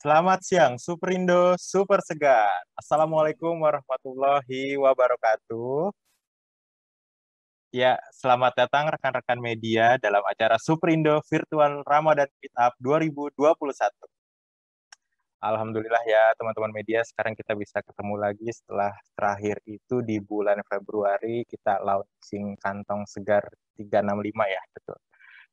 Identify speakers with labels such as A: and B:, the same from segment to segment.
A: Selamat siang, Superindo Super Segar. Assalamualaikum warahmatullahi wabarakatuh. Ya, selamat datang rekan-rekan media dalam acara Superindo Virtual Ramadan Meetup 2021. Alhamdulillah ya teman-teman media, sekarang kita bisa ketemu lagi setelah terakhir itu di bulan Februari kita launching kantong segar 365 ya, betul.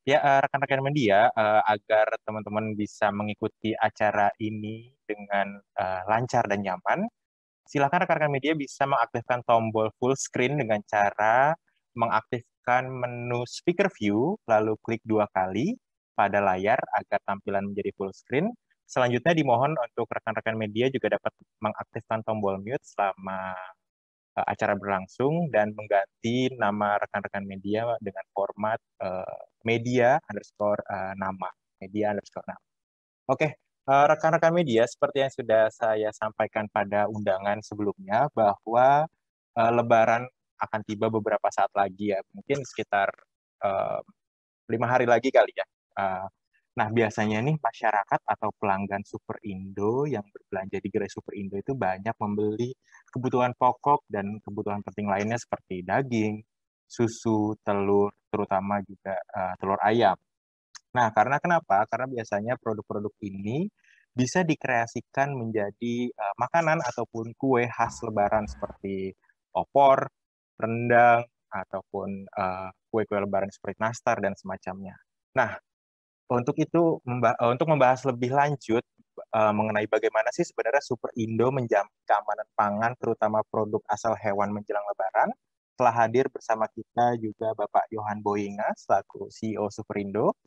A: Ya, rekan-rekan media, agar teman-teman bisa mengikuti acara ini dengan lancar dan nyaman, silakan rekan-rekan media bisa mengaktifkan tombol full screen dengan cara mengaktifkan menu speaker view, lalu klik 2 kali pada layar agar tampilan menjadi full screen. Selanjutnya dimohon untuk rekan-rekan media juga dapat mengaktifkan tombol mute selama acara berlangsung dan mengganti nama rekan-rekan media dengan format media underscore nama. Media underscore nama. Oke, rekan-rekan media, seperti yang sudah saya sampaikan pada undangan sebelumnya, bahwa Lebaran akan tiba beberapa saat lagi ya, mungkin sekitar 5 hari lagi kali ya. Nah, biasanya nih masyarakat atau pelanggan Superindo yang berbelanja di gerai Superindo itu banyak membeli kebutuhan pokok dan kebutuhan penting lainnya seperti daging, susu, telur, terutama juga telur ayam. Nah, karena kenapa? Karena biasanya produk-produk ini bisa dikreasikan menjadi makanan ataupun kue khas Lebaran seperti opor, rendang, ataupun kue-kue Lebaran seperti nastar dan semacamnya. Nah, untuk membahas lebih lanjut mengenai bagaimana sih sebenarnya Superindo menjamin keamanan pangan, terutama produk asal hewan menjelang Lebaran, telah hadir bersama kita juga Bapak Yohan Boyinga selaku CEO Superindo.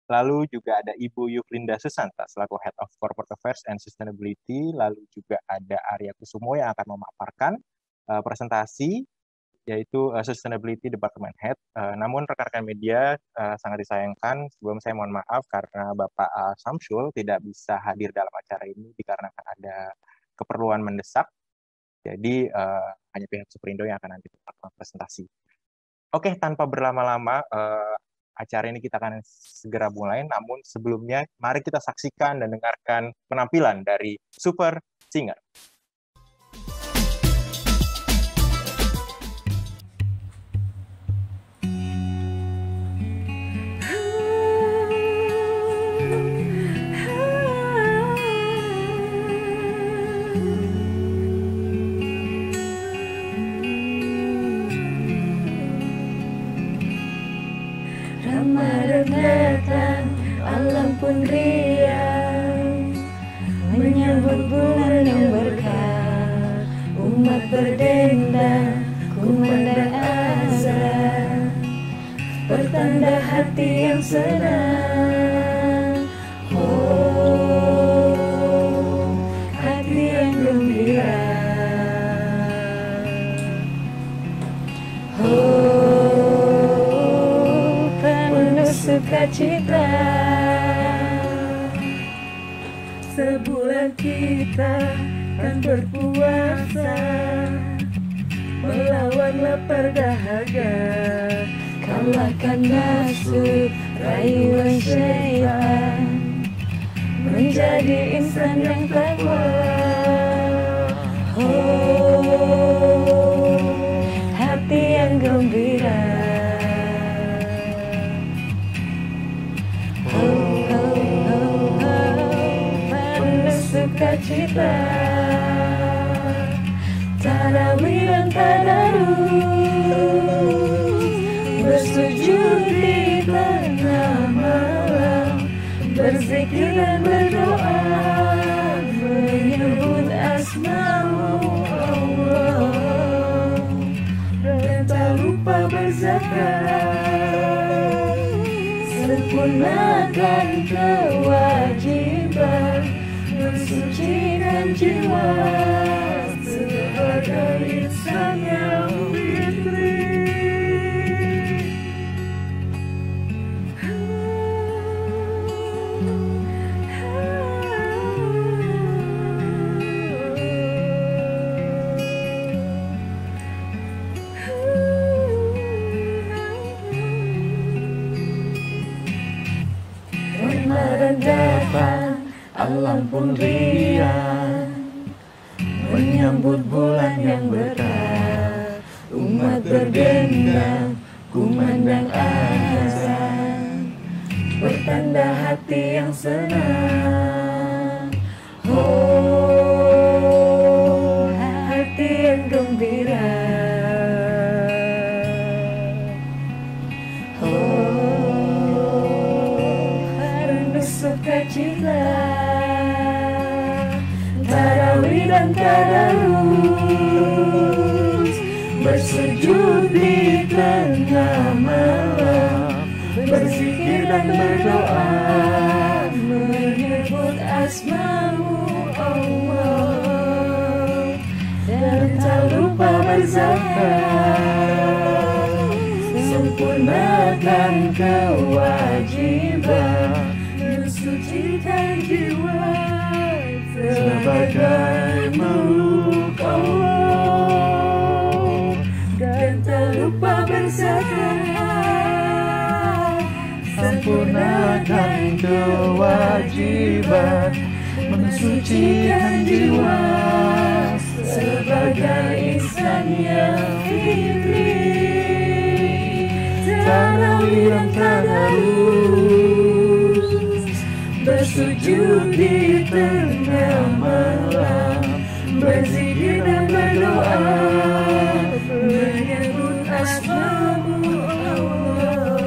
A: Lalu juga ada Ibu Yuklinda Susanta selaku Head of Corporate Affairs and Sustainability. Lalu juga ada Arya Kusumo yang akan memaparkan presentasi, yaitu Sustainability Department Head. Namun rekan-rekan media sangat disayangkan, sebelum saya mohon maaf karena Bapak Samsul tidak bisa hadir dalam acara ini dikarenakan ada keperluan mendesak. Jadi hanya pihak Superindo yang akan nanti melakukan presentasi. Oke, tanpa berlama-lama, acara ini kita akan segera mulai. Namun sebelumnya, mari kita saksikan dan dengarkan penampilan dari Super Singer.
B: Ramadan datang, alam pun riang, menyambut bulan yang berkah. Umat berdendang, kumandang azan, pertanda hati yang senang. Oh, hati yang gembira. Sukacita, sebulan kita kan berpuasa, melawan lapar dahaga, kalahkan nafsu, rayuan syaitan, menjadi insan yang takwa. Oh, hati yang gembira. Sukacita, tarawih dan tadarus, bersujud di tengah malam, berzikir dan berdoa, menyebut asma-Mu Allah, dan tak lupa berzakat, sempurnakan kewajiban, mensucikan jiwa sebagai insan yang fitri. Ramadan datang, alam pun riang menyambut bulan yang berkah. Umat berdendang, kumandang azan, bertanda hati yang senang. Oh, hati yang gembira. Oh, rindu sukacita. Tarawih dan tadarus, bersujud di tengah malam, berzikir dan berdoa, menyebut asma-Mu Allah, dan tak lupa berzakat, sempurnakan kewajiban, mensucikan jiwa sebagai makhluk Allah, dan tak lupa berzakat, sempurnakan kewajiban, mensucikan jiwa sebagai insan yang fitri. Tarawih dan tadarus, bersujud di tengah malam, berzikir dan berdoa, menyebut asma-Mu Allah,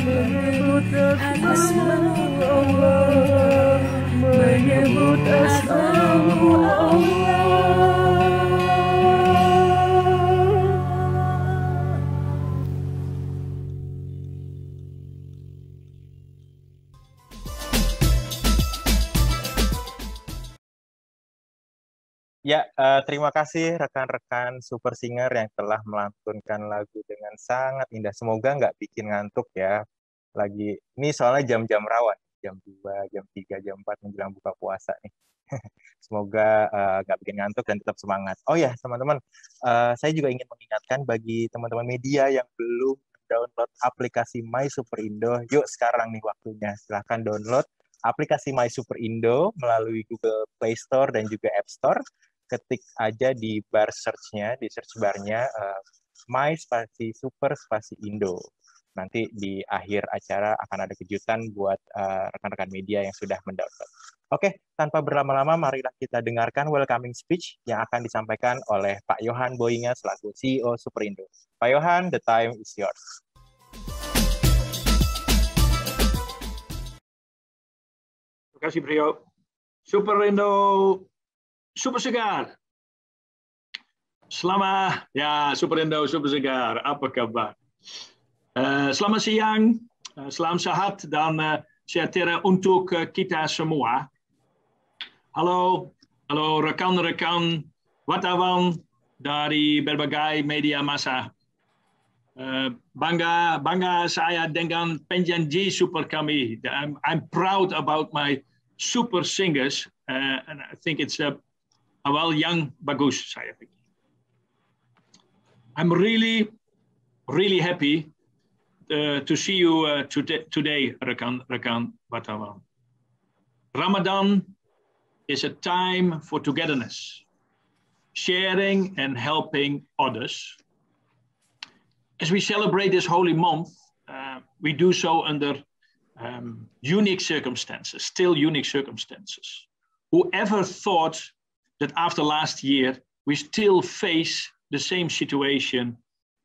B: menyebut asma-Mu Allah, menyebut asma-Mu Allah.
A: Ya, terima kasih rekan-rekan Super Singer yang telah melantunkan lagu dengan sangat indah. Semoga nggak bikin ngantuk ya. Ini soalnya jam-jam rawan. Jam 2, jam 3, jam 4 menjelang buka puasa nih. Semoga nggak bikin ngantuk dan tetap semangat. Oh ya, teman-teman, saya juga ingin mengingatkan bagi teman-teman media yang belum download aplikasi My Super Indo, yuk sekarang nih waktunya. Silahkan download aplikasi My Super Indo melalui Google Play Store dan juga App Store. Ketik aja di bar search-nya, di search bar-nya My spasi Super spasi Indo. Nanti di akhir acara akan ada kejutan buat rekan-rekan media yang sudah mendownload. Oke, tanpa berlama-lama marilah kita dengarkan welcoming speech yang akan disampaikan oleh Pak Yohan Boyinga selaku CEO Superindo. Pak Yohan, the time is yours.
C: Terima kasih, Brio. Superindo, super segar. Selamat, ya Superindo, super segar. Apa kabar? Selamat siang, salam sehat dan sejahtera untuk kita semua. Halo rekan-rekan wartawan dari berbagai media massa. Bangga saya dengan penjanji super kami. I'm proud about my super singers, and I think it's awal yang bagus saya pikir. I'm really happy to see you today, rekan wartawan. Ramadan is a time for togetherness, sharing and helping others. As we celebrate this holy month, we do so under unique circumstances, still unique circumstances. Whoever thought that after last year, we still face the same situation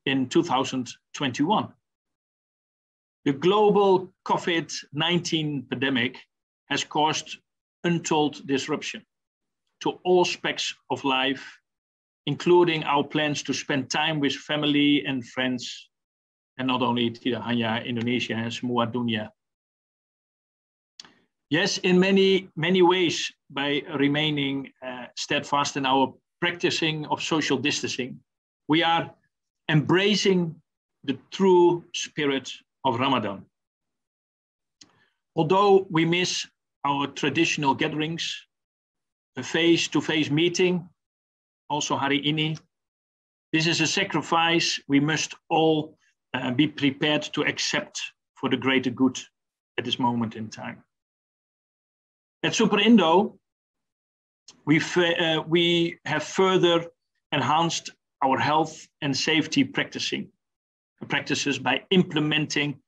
C: in 2021? The global COVID-19 pandemic has caused untold disruption to all aspects of life, including our plans to spend time with family and friends, and not only tidak hanya Indonesia, semua dunia. Yes, in many ways, by remaining steadfast in our practicing of social distancing, we are embracing the true spirit of Ramadan. Although we miss our traditional gatherings, a face-to-face meeting, also hari ini, this is a sacrifice we must all be prepared to accept for the greater good at this moment in time. At Superindo, we have further enhanced our health and safety practices by implementing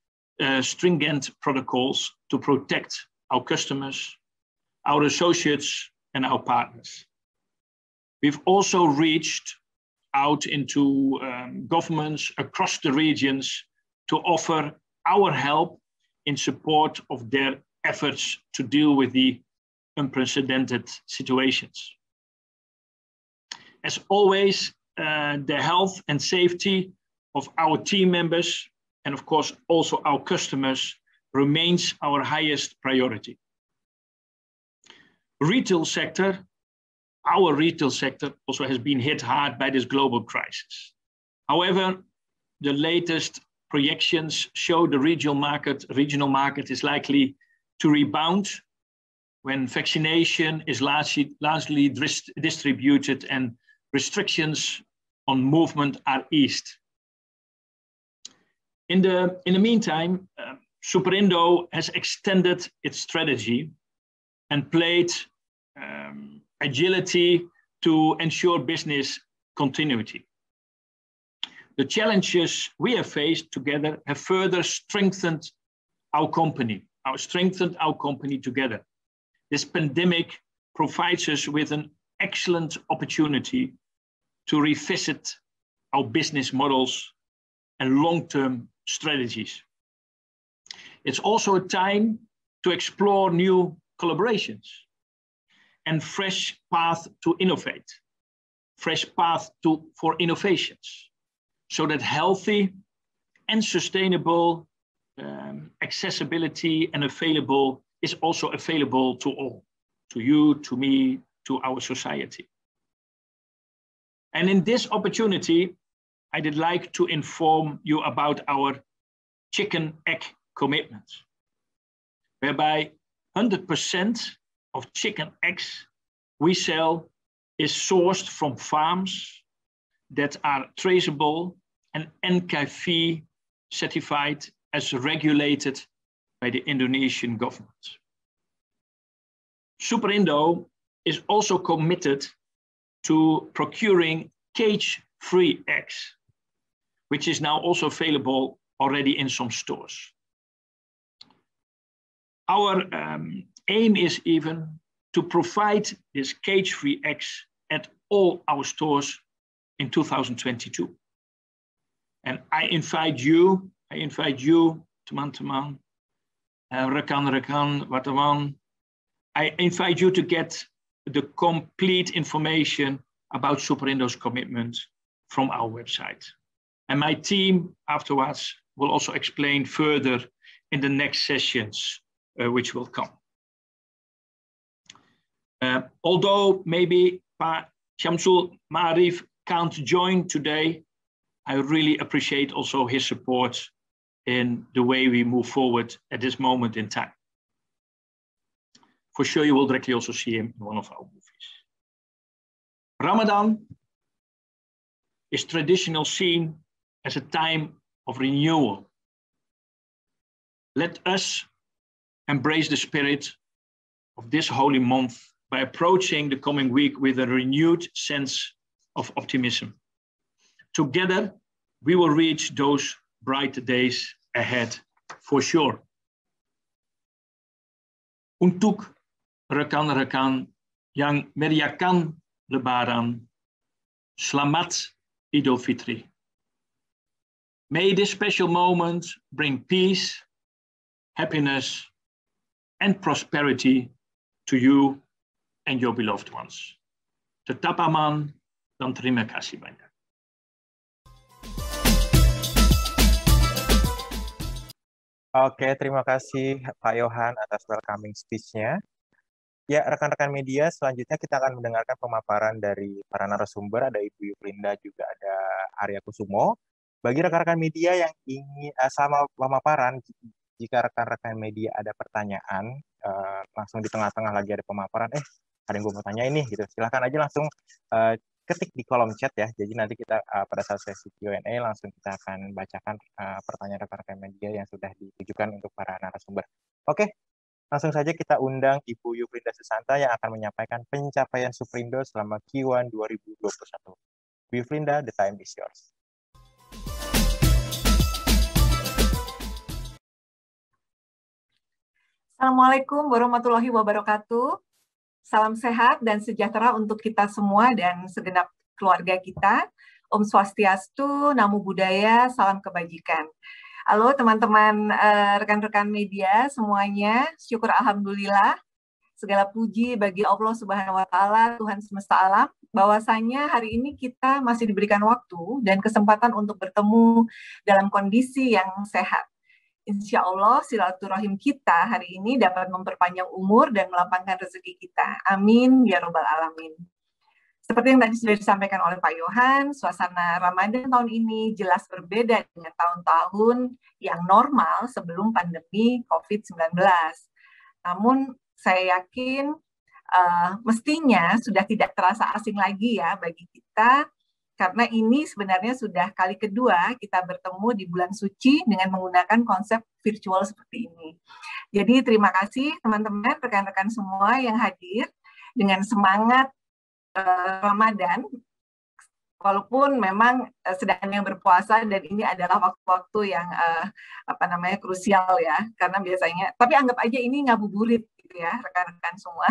C: stringent protocols to protect our customers, our associates, and our partners. We've also reached out into governments across the regions to offer our help in support of their efforts to deal with the unprecedented situations. As always, the health and safety of our team members, and of course also our customers, remains our highest priority. Our retail sector also has been hit hard by this global crisis. However, the latest projections show the regional market is likely to rebound when vaccination is largely distributed and restrictions on movement are eased. In the meantime, Superindo has extended its strategy and played agility to ensure business continuity. The challenges we have faced together have further strengthened our company together. This pandemic provides us with an excellent opportunity to revisit our business models and long-term strategies. It's also a time to explore new collaborations and fresh path to innovate, for innovations, so that healthy and sustainable accessibility and is also available to all, to you, to me, to our society. And in this opportunity, I would like to inform you about our chicken egg commitment, whereby 100% of chicken eggs we sell is sourced from farms that are traceable and NKV certified as regulated by the Indonesian government. Superindo is also committed to procuring cage-free eggs, which is now also available already in some stores. Our aim is even to provide these cage-free eggs at all our stores in 2022. And I invite you, teman-teman, rekan-rekan, wartawan, I invite you to get the complete information about Superindo's commitment from our website. And my team afterwards will also explain further in the next sessions which will come. Although maybe Pa Syamsul Ma'arif can't join today, I really appreciate also his support in the way we move forward at this moment in time. For sure, you will directly also see him in one of our movies. Ramadan is traditionally seen as a time of renewal. Let us embrace the spirit of this holy month by approaching the coming week with a renewed sense of optimism. Together, we will reach those bright days ahead for sure. Untuk rekan-rekan yang merayakan Lebaran, Selamat Idul Fitri. May this special moment bring peace, happiness, and prosperity to you and your beloved ones. Tetap aman dan terima kasih banyak.
A: Oke, terima kasih Pak Yohan atas welcoming speech-nya. Ya, rekan-rekan media, selanjutnya kita akan mendengarkan pemaparan dari para narasumber. Ada Ibu Yuplinda, juga ada Arya Kusumo. Bagi rekan-rekan media yang ingin sama pemaparan, jika rekan-rekan media ada pertanyaan, langsung di tengah-tengah lagi ada pemaparan, ada yang gue mau tanya ini, gitu. Silahkan aja langsung ketik di kolom chat ya. Jadi nanti kita pada saat sesi Q&A langsung kita akan bacakan pertanyaan rekan-rekan media yang sudah ditujukan untuk para narasumber. Oke, Langsung saja kita undang Ibu Yufrinda Susanta yang akan menyampaikan pencapaian Superindo selama Q1 2021. Bu Yufrinda, the time is yours.
D: Assalamualaikum warahmatullahi wabarakatuh. Salam sehat dan sejahtera untuk kita semua dan segenap keluarga kita. Om Swastiastu, Namo Buddhaya, salam kebajikan. Halo teman-teman, rekan-rekan media semuanya, syukur alhamdulillah. Segala puji bagi Allah Subhanahu wa Ta'ala, Tuhan semesta alam, bahwasanya hari ini kita masih diberikan waktu dan kesempatan untuk bertemu dalam kondisi yang sehat. Insya Allah silaturahim kita hari ini dapat memperpanjang umur dan melapangkan rezeki kita. Amin ya robbal alamin. Seperti yang tadi sudah disampaikan oleh Pak Yohan, suasana Ramadan tahun ini jelas berbeda dengan tahun-tahun yang normal sebelum pandemi COVID-19. Namun saya yakin mestinya sudah tidak terasa asing lagi ya bagi kita, karena ini sebenarnya sudah kali kedua kita bertemu di bulan suci dengan menggunakan konsep virtual seperti ini. Jadi terima kasih teman-teman, rekan-rekan semua yang hadir dengan semangat Ramadan, walaupun memang sedang yang berpuasa dan ini adalah waktu-waktu yang krusial ya, karena biasanya, tapi anggap aja ini ngabuburit gitu ya rekan-rekan semua.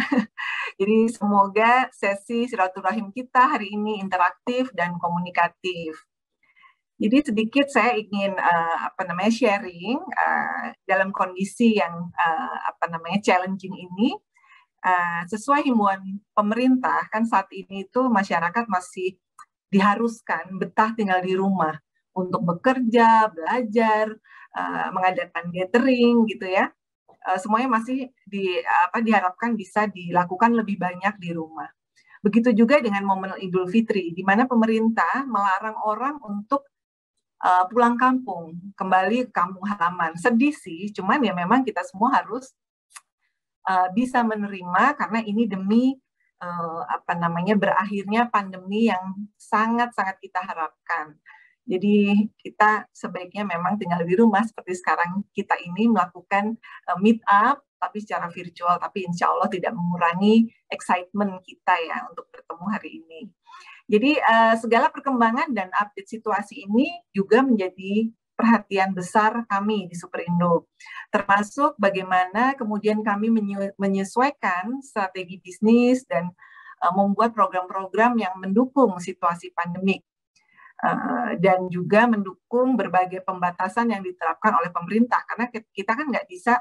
D: Jadi semoga sesi silaturahim kita hari ini interaktif dan komunikatif. Jadi sedikit saya ingin sharing dalam kondisi yang challenging ini. Sesuai himbauan pemerintah, kan saat ini itu masyarakat masih diharuskan betah tinggal di rumah untuk bekerja, belajar, mengadakan gathering gitu ya. Semuanya masih diharapkan bisa dilakukan lebih banyak di rumah. Begitu juga dengan momen Idul Fitri, di mana pemerintah melarang orang untuk pulang kampung, kembali ke kampung halaman. Sedih sih, cuman ya memang kita semua harus bisa menerima karena ini demi berakhirnya pandemi yang sangat-sangat kita harapkan. Jadi kita sebaiknya memang tinggal di rumah seperti sekarang kita ini melakukan meet up tapi secara virtual, tapi insya Allah tidak mengurangi excitement kita ya untuk bertemu hari ini. Jadi segala perkembangan dan update situasi ini juga menjadi perhatian besar kami di Superindo, termasuk bagaimana kemudian kami menyesuaikan strategi bisnis dan membuat program-program yang mendukung situasi pandemik dan juga mendukung berbagai pembatasan yang diterapkan oleh pemerintah, karena kita kan nggak bisa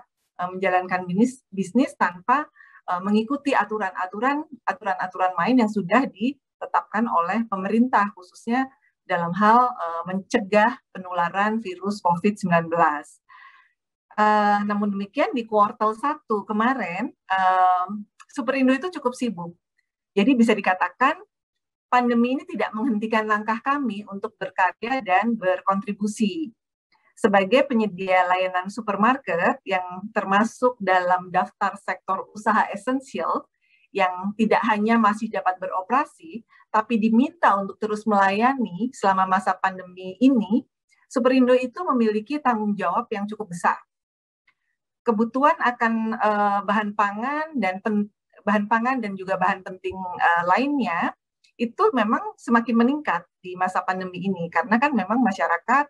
D: menjalankan bisnis tanpa mengikuti aturan-aturan main yang sudah ditetapkan oleh pemerintah, khususnya dalam hal mencegah penularan virus COVID-19. Namun demikian di kuartal 1 kemarin, Superindo itu cukup sibuk. Jadi bisa dikatakan pandemi ini tidak menghentikan langkah kami untuk berkarya dan berkontribusi. Sebagai penyedia layanan supermarket yang termasuk dalam daftar sektor usaha esensial, yang tidak hanya masih dapat beroperasi, tapi diminta untuk terus melayani selama masa pandemi ini, Superindo itu memiliki tanggung jawab yang cukup besar. Kebutuhan akan bahan pangan dan juga bahan penting lainnya itu memang semakin meningkat di masa pandemi ini, karena kan memang masyarakat,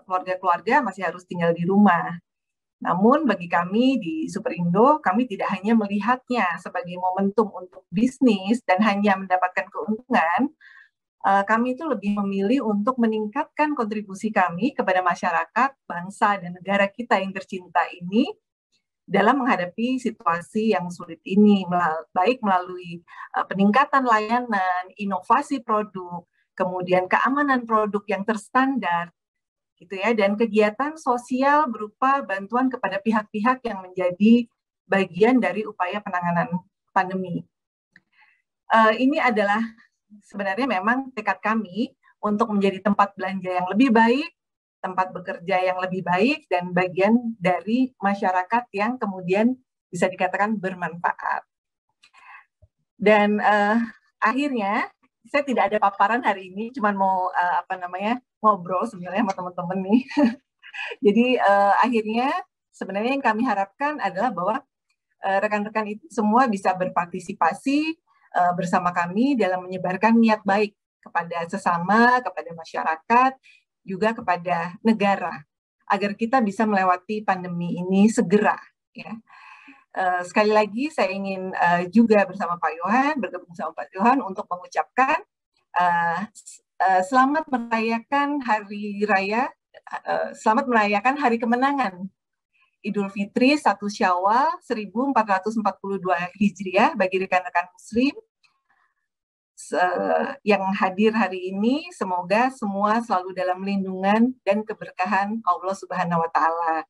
D: keluarga-keluarga masih harus tinggal di rumah. Namun bagi kami di Superindo, kami tidak hanya melihatnya sebagai momentum untuk bisnis dan hanya mendapatkan keuntungan, kami itu lebih memilih untuk meningkatkan kontribusi kami kepada masyarakat, bangsa, dan negara kita yang tercinta ini dalam menghadapi situasi yang sulit ini, baik melalui peningkatan layanan, inovasi produk, kemudian keamanan produk yang terstandar, gitu ya, dan kegiatan sosial berupa bantuan kepada pihak-pihak yang menjadi bagian dari upaya penanganan pandemi. Ini adalah sebenarnya memang tekad kami untuk menjadi tempat belanja yang lebih baik, tempat bekerja yang lebih baik, dan bagian dari masyarakat yang kemudian bisa dikatakan bermanfaat. Dan akhirnya saya tidak ada paparan hari ini, cuma mau ngobrol sebenarnya sama teman-teman nih. Jadi akhirnya sebenarnya yang kami harapkan adalah bahwa rekan-rekan itu semua bisa berpartisipasi bersama kami dalam menyebarkan niat baik kepada sesama, kepada masyarakat, juga kepada negara, agar kita bisa melewati pandemi ini segera. Ya. Sekali lagi saya ingin juga bersama Pak Yohan, bergabung sama Pak Yohan untuk mengucapkan selamat merayakan hari raya, selamat merayakan hari kemenangan Idul Fitri 1 Syawal 1442 Hijriah bagi rekan-rekan Muslim yang hadir hari ini. Semoga semua selalu dalam lindungan dan keberkahan Allah Subhanahu wa Ta'ala.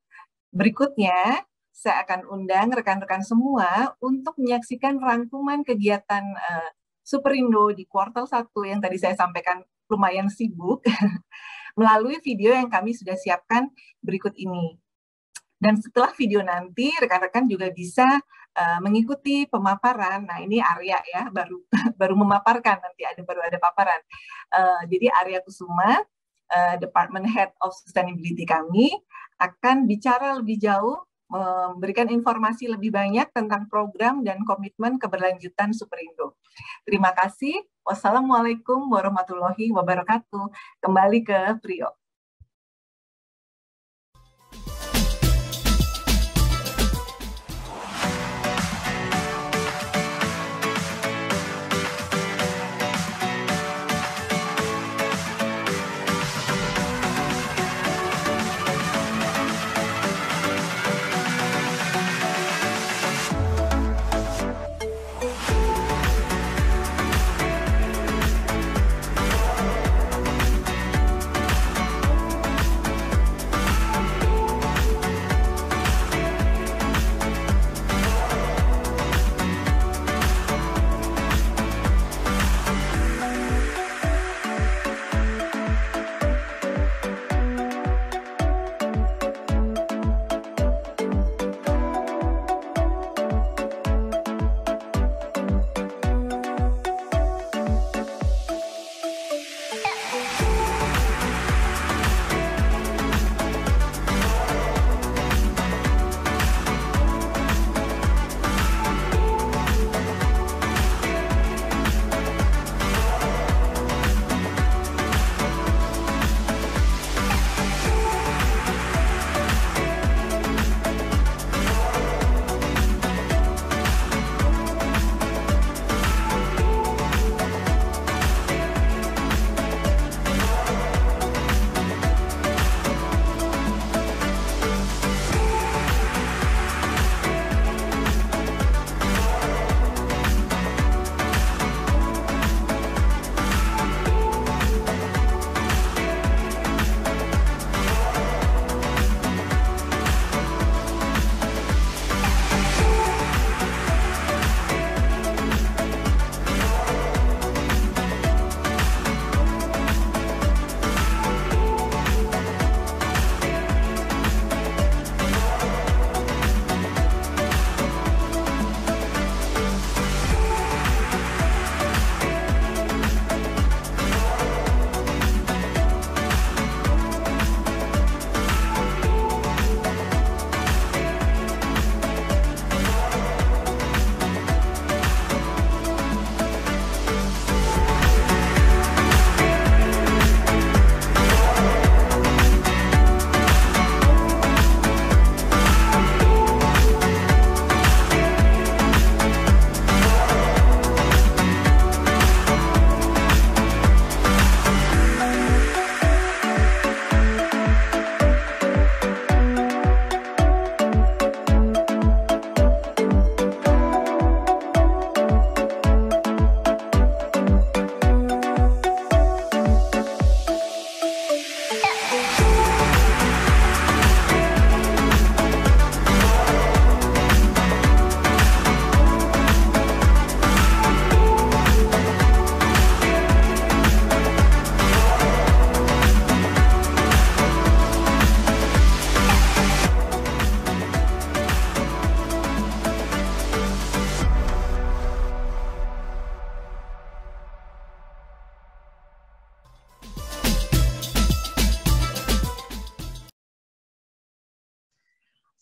D: Berikutnya, saya akan undang rekan-rekan semua untuk menyaksikan rangkuman kegiatan Superindo di kuartal 1 yang tadi saya sampaikan lumayan sibuk melalui video yang kami sudah siapkan berikut ini. Dan setelah video nanti, rekan-rekan juga bisa mengikuti pemaparan. Nah, ini Arya ya, baru memaparkan, nanti baru ada paparan. Jadi Arya Kusuma, Department Head of Sustainability kami, akan bicara lebih jauh, memberikan informasi lebih banyak tentang program dan komitmen keberlanjutan Superindo. Terima kasih. Wassalamualaikum warahmatullahi wabarakatuh. Kembali ke Priyo.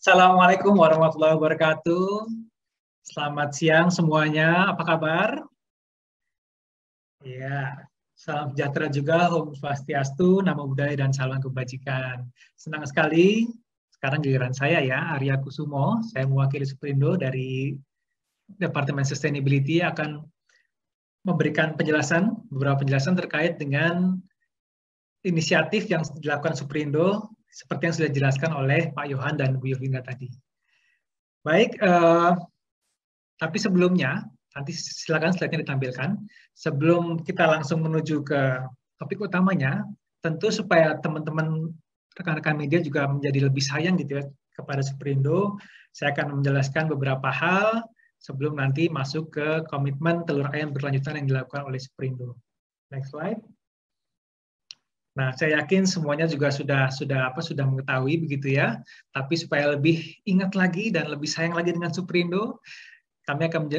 E: Assalamualaikum warahmatullahi wabarakatuh. Selamat siang semuanya, apa kabar? Ya, salam sejahtera juga, Om Swastiastu, Namo Buddhaya, dan salam kebajikan. Senang sekali, sekarang giliran saya ya, Arya Kusumo. Saya mewakili Superindo dari Departemen Sustainability akan memberikan beberapa penjelasan terkait dengan inisiatif yang dilakukan Superindo seperti yang sudah dijelaskan oleh Pak Yohan dan Bu Yovinda tadi. Baik, tapi sebelumnya, nanti silakan slide-nya ditampilkan. Sebelum kita langsung menuju ke topik utamanya, tentu supaya teman-teman rekan-rekan media juga menjadi lebih sayang gitu ya kepada Superindo, saya akan menjelaskan beberapa hal sebelum nanti masuk ke komitmen telur ayam berkelanjutan yang dilakukan oleh Superindo. Next slide. Nah, saya yakin semuanya juga sudah mengetahui begitu ya. Tapi supaya lebih ingat lagi dan lebih sayang lagi dengan Superindo, kami akan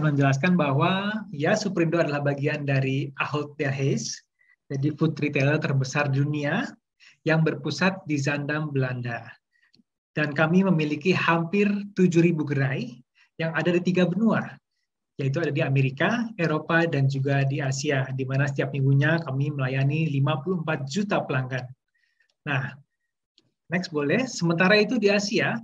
E: menjelaskan bahwa ya Superindo adalah bagian dari Ahold Delhaize, jadi food retailer terbesar dunia yang berpusat di Zaandam, Belanda. Dan kami memiliki hampir 7.000 gerai yang ada di 3 benua, yaitu ada di Amerika, Eropa, dan juga di Asia, di mana setiap minggunya kami melayani 54 juta pelanggan. Nah, next boleh. Sementara itu di Asia,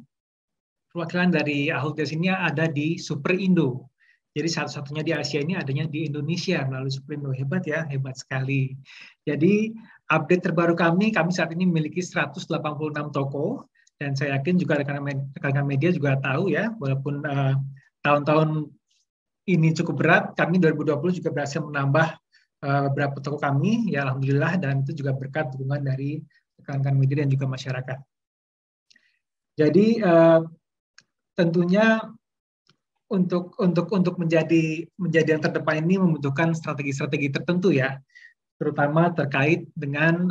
E: perwakilan dari Ahold Delhaize ini ada di Superindo. Jadi satu-satunya di Asia ini adanya di Indonesia melalui Superindo. Hebat ya, hebat sekali. Jadi update terbaru kami saat ini memiliki 186 toko, dan saya yakin juga rekan-rekan media juga tahu ya, walaupun tahun-tahun ini cukup berat, kami 2020 juga berhasil menambah beberapa toko kami, ya alhamdulillah, dan itu juga berkat dukungan dari rekan-rekan media dan juga masyarakat. Jadi tentunya untuk menjadi yang terdepan ini membutuhkan strategi-strategi tertentu ya, terutama terkait dengan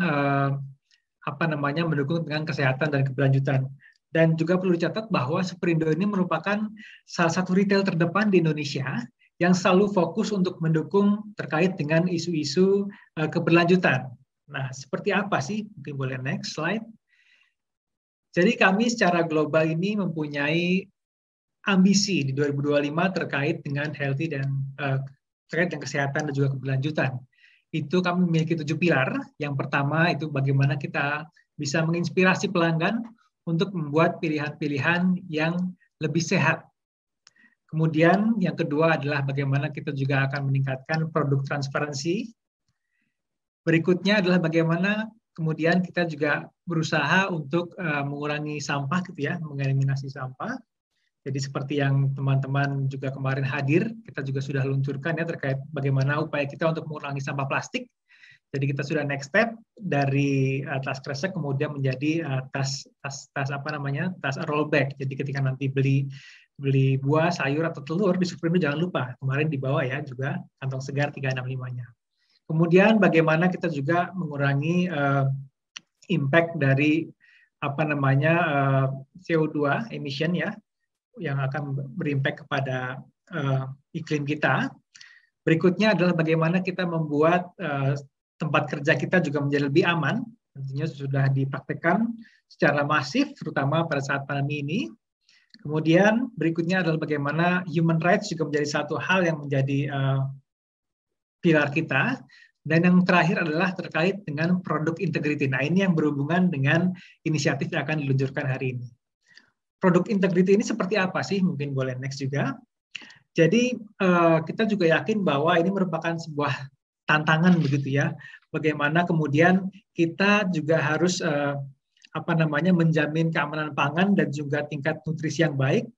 E: mendukung dengan kesehatan dan keberlanjutan. Dan juga perlu dicatat bahwa Superindo ini merupakan salah satu retail terdepan di Indonesia yang selalu fokus untuk mendukung terkait dengan isu-isu keberlanjutan. Nah, seperti apa sih? Mungkin boleh next slide. Jadi kami secara global ini mempunyai ambisi di 2025 terkait dengan healthy dan terkait dengan kesehatan dan juga keberlanjutan. Itu kami memiliki 7 pilar. Yang pertama itu bagaimana kita bisa menginspirasi pelanggan untuk membuat pilihan-pilihan yang lebih sehat. Kemudian yang kedua adalah bagaimana kita juga akan meningkatkan produk transparansi. Berikutnya adalah bagaimana kemudian kita juga berusaha untuk mengurangi sampah gitu ya, mengeliminasi sampah. Jadi seperti yang teman-teman juga kemarin hadir, kita juga sudah luncurkan ya terkait bagaimana upaya kita untuk mengurangi sampah plastik. Jadi kita sudah next step dari tas kresek kemudian menjadi tas roll bag. Jadi ketika nanti beli buah, sayur atau telur di Superindo jangan lupa kemarin dibawa ya juga kantong segar 365-nya. Kemudian bagaimana kita juga mengurangi impact dari CO2 emission ya yang akan berimpact kepada iklim kita. Berikutnya adalah bagaimana kita membuat tempat kerja kita juga menjadi lebih aman, tentunya sudah dipraktekkan secara masif, terutama pada saat pandemi ini. Kemudian berikutnya adalah bagaimana human rights juga menjadi satu hal yang menjadi pilar kita. Dan yang terakhir adalah terkait dengan produk integrity. Nah ini yang berhubungan dengan inisiatif yang akan diluncurkan hari ini. Produk integrity ini seperti apa sih? Mungkin boleh next juga. Jadi kita juga yakin bahwa ini merupakan sebuah tantangan begitu ya. Bagaimana kemudian kita juga harus menjamin keamanan pangan dan juga tingkat nutrisi yang baik,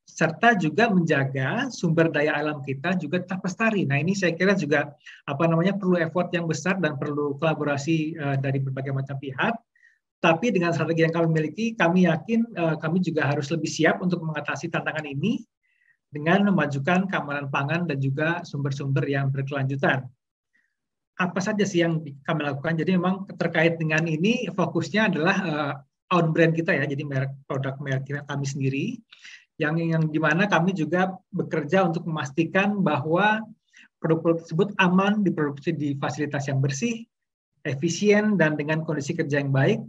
E: serta juga menjaga sumber daya alam kita juga tetap lestari. Nah ini saya kira juga perlu effort yang besar dan perlu kolaborasi dari berbagai macam pihak. Tapi dengan strategi yang kami miliki, kami yakin kami juga harus lebih siap untuk mengatasi tantangan ini dengan memajukan keamanan pangan dan juga sumber-sumber yang berkelanjutan. Apa saja sih yang kami lakukan? Jadi memang terkait dengan ini fokusnya adalah own brand kita ya, jadi produk merek kami sendiri, yang dimana kami juga bekerja untuk memastikan bahwa produk-produk tersebut aman diproduksi di fasilitas yang bersih, efisien dan dengan kondisi kerja yang baik,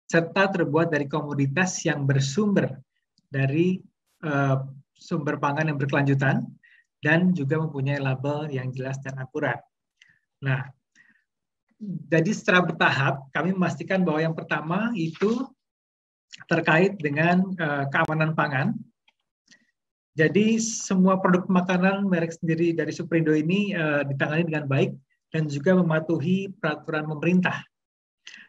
E: serta terbuat dari komoditas yang bersumber dari sumber pangan yang berkelanjutan dan juga mempunyai label yang jelas dan akurat. Nah, jadi secara bertahap kami memastikan bahwa yang pertama itu terkait dengan keamanan pangan. Jadi semua produk makanan merek sendiri dari Superindo ini ditangani dengan baik dan juga mematuhi peraturan pemerintah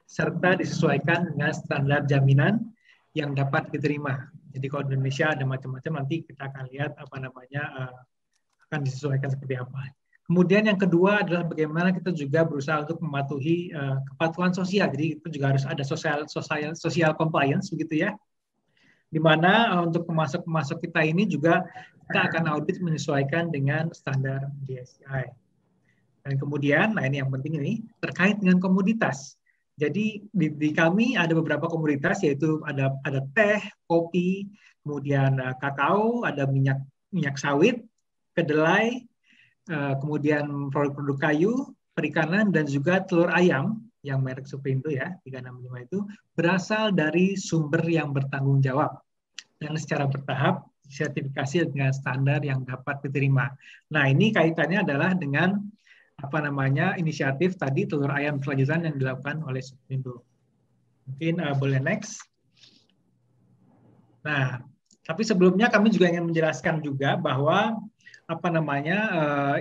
E: serta disesuaikan dengan standar jaminan yang dapat diterima. Jadi kalau di Indonesia ada macam-macam, nanti kita akan lihat akan disesuaikan seperti apa. Kemudian yang kedua adalah bagaimana kita juga berusaha untuk mematuhi kepatuhan sosial. Jadi itu juga harus ada social compliance begitu ya. Di mana untuk pemasok-pemasok kita ini juga kita akan audit menyesuaikan dengan standar GSCI. Dan kemudian, nah ini yang penting ini, terkait dengan komoditas. Jadi di kami ada beberapa komoditas, yaitu ada teh, kopi, kemudian kakao, ada minyak sawit, kedelai, kemudian produk-produk kayu, perikanan, dan juga telur ayam yang merek Superindo ya, 365 itu berasal dari sumber yang bertanggung jawab dan secara bertahap sertifikasi dengan standar yang dapat diterima. Nah, ini kaitannya adalah dengan inisiatif tadi telur ayam berkelanjutan yang dilakukan oleh Superindo. Mungkin boleh next. Nah, tapi sebelumnya kami juga ingin menjelaskan juga bahwa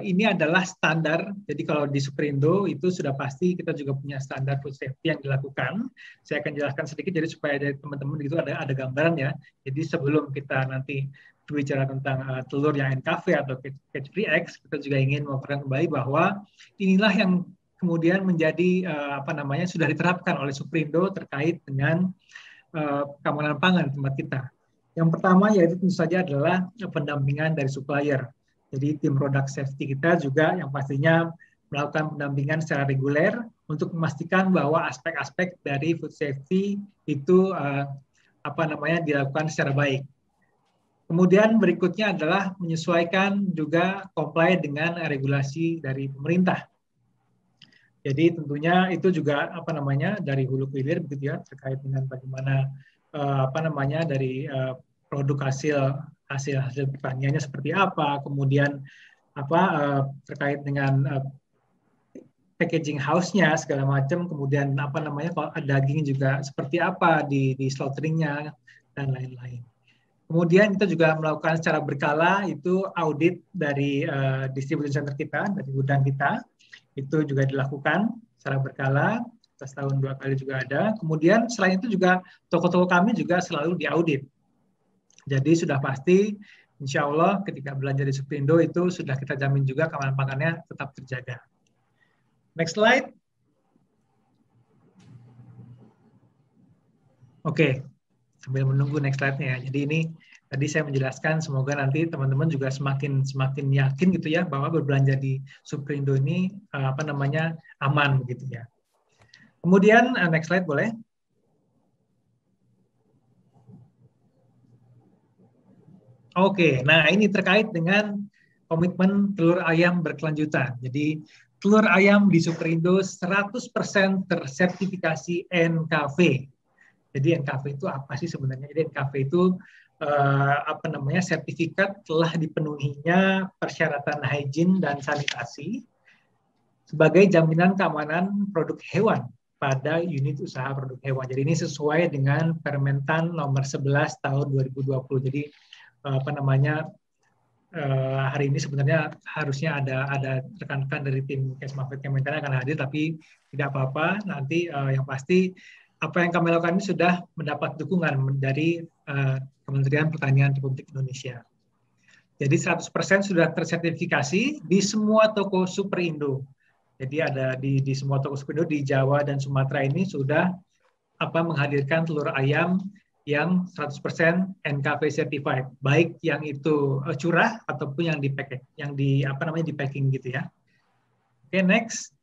E: ini adalah standar. Jadi kalau di Superindo itu sudah pasti kita juga punya standar food safety yang dilakukan. Saya akan jelaskan sedikit jadi supaya dari teman-teman itu ada gambaran ya. Jadi sebelum kita nanti berbicara tentang telur yang NKV atau cage free eggs, kita juga ingin memaparkan kembali bahwa inilah yang kemudian menjadi sudah diterapkan oleh Superindo terkait dengan keamanan pangan di tempat kita. Yang pertama yaitu tentu saja adalah pendampingan dari supplier. Jadi tim product safety kita juga yang pastinya melakukan pendampingan secara reguler untuk memastikan bahwa aspek-aspek dari food safety itu dilakukan secara baik. Kemudian berikutnya adalah menyesuaikan juga comply dengan regulasi dari pemerintah. Jadi tentunya itu juga dari hulu ke hilir begitu ya, terkait dengan bagaimana dari produk hasil pertaniannya seperti apa, kemudian terkait dengan packaging house-nya segala macam, kemudian kalau daging juga seperti apa di slaughteringnya dan lain-lain. Kemudian kita juga melakukan secara berkala itu audit dari distribution center kita, dari gudang kita, itu juga dilakukan secara berkala, setahun 2 kali juga ada. Kemudian selain itu juga toko-toko kami juga selalu diaudit. Jadi sudah pasti, insya Allah ketika belanja di Superindo itu sudah kita jamin juga keamanan pangannya tetap terjaga. Next slide. Oke, sambil menunggu next slide-nya ya. Jadi ini tadi saya menjelaskan, semoga nanti teman-teman juga semakin yakin gitu ya bahwa berbelanja di Superindo ini aman begitu ya. Kemudian next slide boleh. Oke, nah ini terkait dengan komitmen telur ayam berkelanjutan. Jadi telur ayam di Superindo 100% tersertifikasi NKV. Jadi NKV itu apa sih sebenarnya? Jadi NKV itu sertifikat telah dipenuhinya persyaratan hygiene dan sanitasi sebagai jaminan keamanan produk hewan pada unit usaha produk hewan. Jadi ini sesuai dengan Permentan nomor 11 tahun 2020. Jadi hari ini sebenarnya harusnya ada rekan-rekan dari tim Kesmafed Kementan akan hadir, tapi tidak apa-apa. Nanti yang pasti apa yang kami lakukan ini sudah mendapat dukungan dari Kementerian Pertanian Republik Indonesia. Jadi 100% sudah tersertifikasi di semua toko Superindo. Jadi ada di semua toko Superindo di Jawa dan Sumatera ini sudah menghadirkan telur ayam yang 100% NKV certified, baik yang itu curah ataupun yang di packing gitu ya. Oke, next.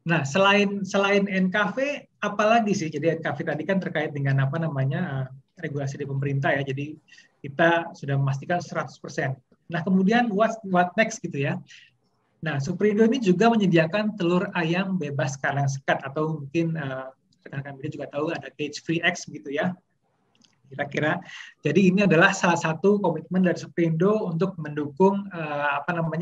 E: Nah, selain NKV apalagi sih? Jadi NKV tadi kan terkait dengan regulasi dari pemerintah ya. Jadi kita sudah memastikan 100%. Nah, kemudian what next gitu ya. Nah, Superindo ini juga menyediakan telur ayam bebas kandang sekat, atau mungkin rekan-rekan media juga tahu ada cage free eggs gitu ya. Kira-kira. Jadi ini adalah salah satu komitmen dari Superindo untuk mendukung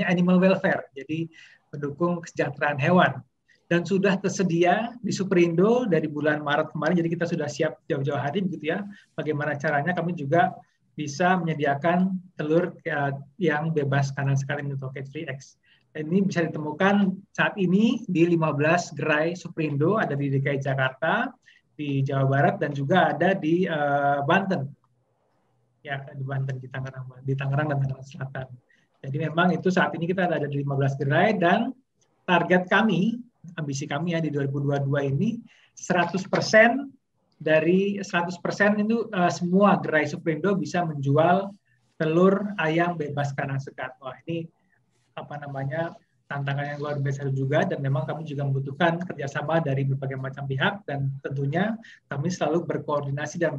E: animal welfare. Jadi mendukung kesejahteraan hewan. Dan sudah tersedia di Superindo dari bulan Maret kemarin. Jadi kita sudah siap jauh-jauh hari begitu ya. Bagaimana caranya kami juga bisa menyediakan telur yang bebas kanan sekalian atau cage-free eggs. Dan ini bisa ditemukan saat ini di 15 gerai Superindo, ada di DKI Jakarta, di Jawa Barat, dan juga ada di Banten. Ya, di Banten, di Tangerang dan Tangerang Selatan. Jadi memang itu saat ini kita ada di 15 gerai, dan target kami, ambisi kami ya di 2022 ini 100% dari 100% itu semua gerai Superindo bisa menjual telur ayam bebas kandang sekat. Wah, ini tantangan yang luar biasa juga, dan memang kami juga membutuhkan kerjasama dari berbagai macam pihak, dan tentunya kami selalu berkoordinasi dan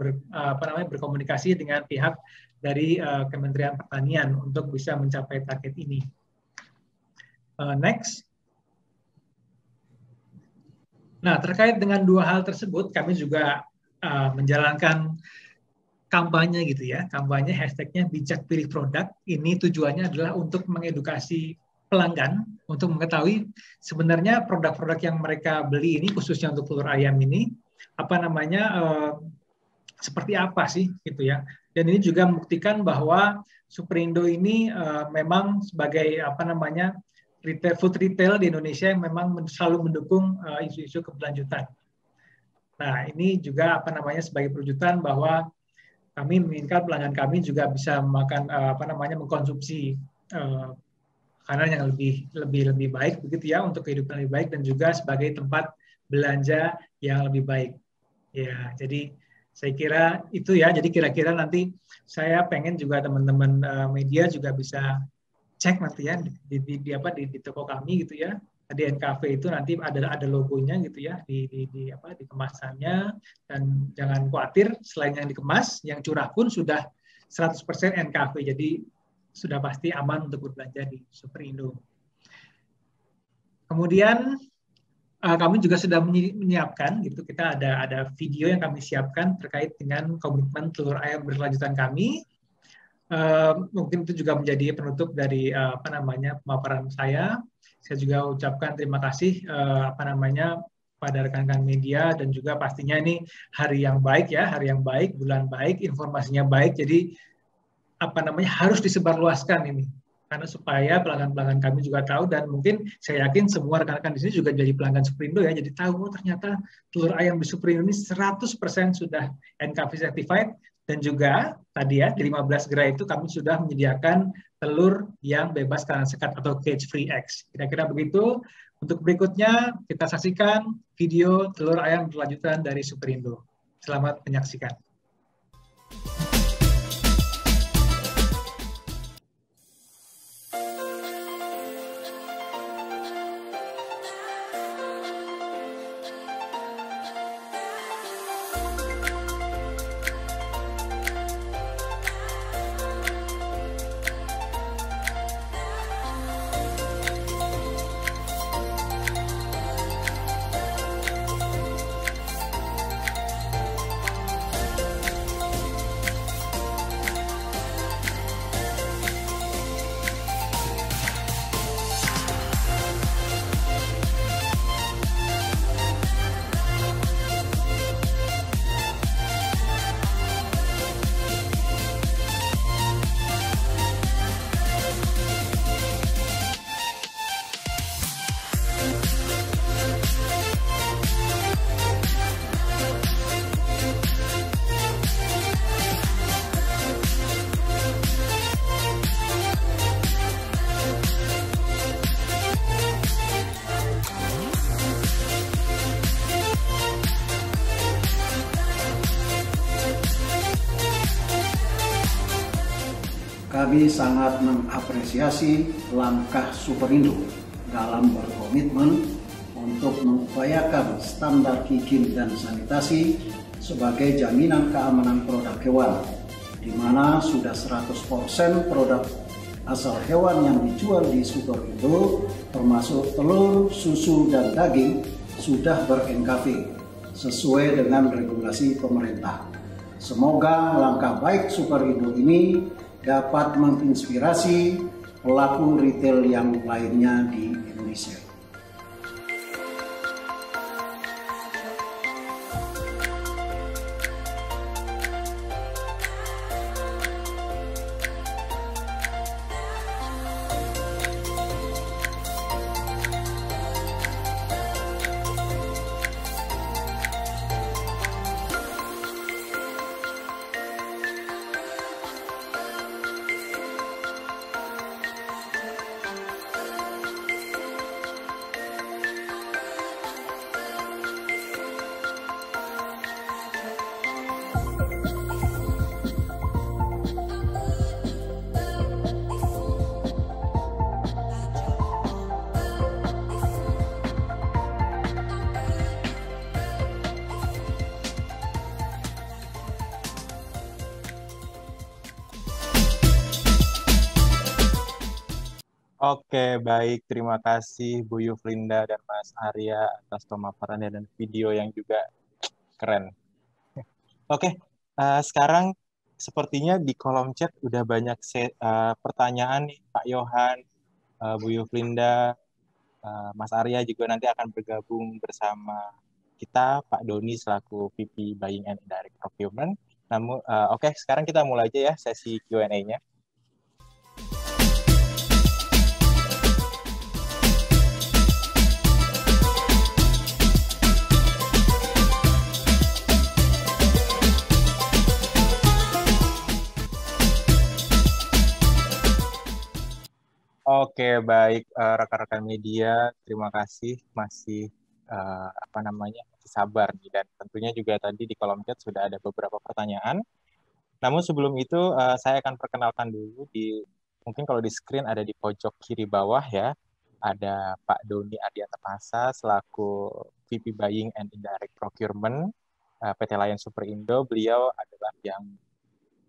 E: berkomunikasi dengan pihak dari Kementerian Pertanian untuk bisa mencapai target ini. Next. Nah, terkait dengan dua hal tersebut, kami juga menjalankan kampanye gitu ya, kampanye hashtagnya bijak pilih produk. Ini tujuannya adalah untuk mengedukasi pelanggan untuk mengetahui sebenarnya produk-produk yang mereka beli ini, khususnya untuk telur ayam ini, seperti apa sih gitu ya. Dan ini juga membuktikan bahwa Superindo ini memang sebagai food retail di Indonesia yang memang selalu mendukung isu-isu keberlanjutan. Nah, ini juga sebagai perwujudan bahwa kami menginginkan pelanggan kami juga bisa mengkonsumsi makanan yang lebih baik begitu ya, untuk kehidupan lebih baik, dan juga sebagai tempat belanja yang lebih baik. Ya, jadi saya kira itu ya. Jadi kira-kira nanti saya pengen juga teman-teman media juga bisa cek nanti ya di toko kami gitu ya. Di NKV itu nanti ada logonya gitu ya di kemasannya, dan jangan khawatir, selain yang dikemas, yang curah pun sudah 100% NKV. Jadi sudah pasti aman untuk berbelanja di Superindo. Kemudian kami juga sudah menyiapkan gitu, kita ada video yang kami siapkan terkait dengan komitmen telur ayam berkelanjutan kami. Mungkin itu juga menjadi penutup dari pemaparan saya. Saya juga ucapkan terima kasih pada rekan-rekan media, dan juga pastinya ini hari yang baik ya, hari yang baik, bulan baik, informasinya baik. Jadi harus disebarluaskan ini, karena supaya pelanggan-pelanggan kami juga tahu, dan mungkin saya yakin semua rekan-rekan di sini juga jadi pelanggan Superindo ya, jadi tahu ternyata telur ayam di Superindo ini 100% sudah NKV certified. Dan juga tadi ya di 15 gerai itu kami sudah menyediakan telur yang bebas kandang sekat atau cage-free eggs. Kira-kira begitu. Untuk berikutnya kita saksikan video telur ayam berkelanjutan dari Superindo. Selamat menyaksikan.
F: Kami sangat mengapresiasi langkah Superindo dalam berkomitmen untuk mengupayakan standar higien dan sanitasi sebagai jaminan keamanan produk hewan, di mana sudah 100% produk asal hewan yang dijual di Superindo, termasuk telur, susu, dan daging, sudah ber-NKV sesuai dengan regulasi pemerintah. Semoga langkah baik Superindo ini dapat menginspirasi pelaku retail yang lainnya di Indonesia.
A: Oke, baik. Terima kasih Bu Yuflinda dan Mas Arya atas pemaparannya dan video yang juga keren. Oke, sekarang sepertinya di kolom chat udah banyak pertanyaan nih, Pak Yohan, Bu Yuflinda, Mas Arya juga nanti akan bergabung bersama kita, Pak Doni selaku VP Buying and Indirect Procurement. Namun, oke, sekarang kita mulai aja ya sesi Q&A-nya. Oke, baik rekan-rekan media, terima kasih masih masih sabar nih, dan tentunya juga tadi di kolom chat sudah ada beberapa pertanyaan. Namun sebelum itu saya akan perkenalkan dulu, mungkin kalau di screen ada di pojok kiri bawah ya, ada Pak Doni Ardiantepasa selaku VP Buying and Indirect Procurement PT Lion Superindo. Beliau adalah yang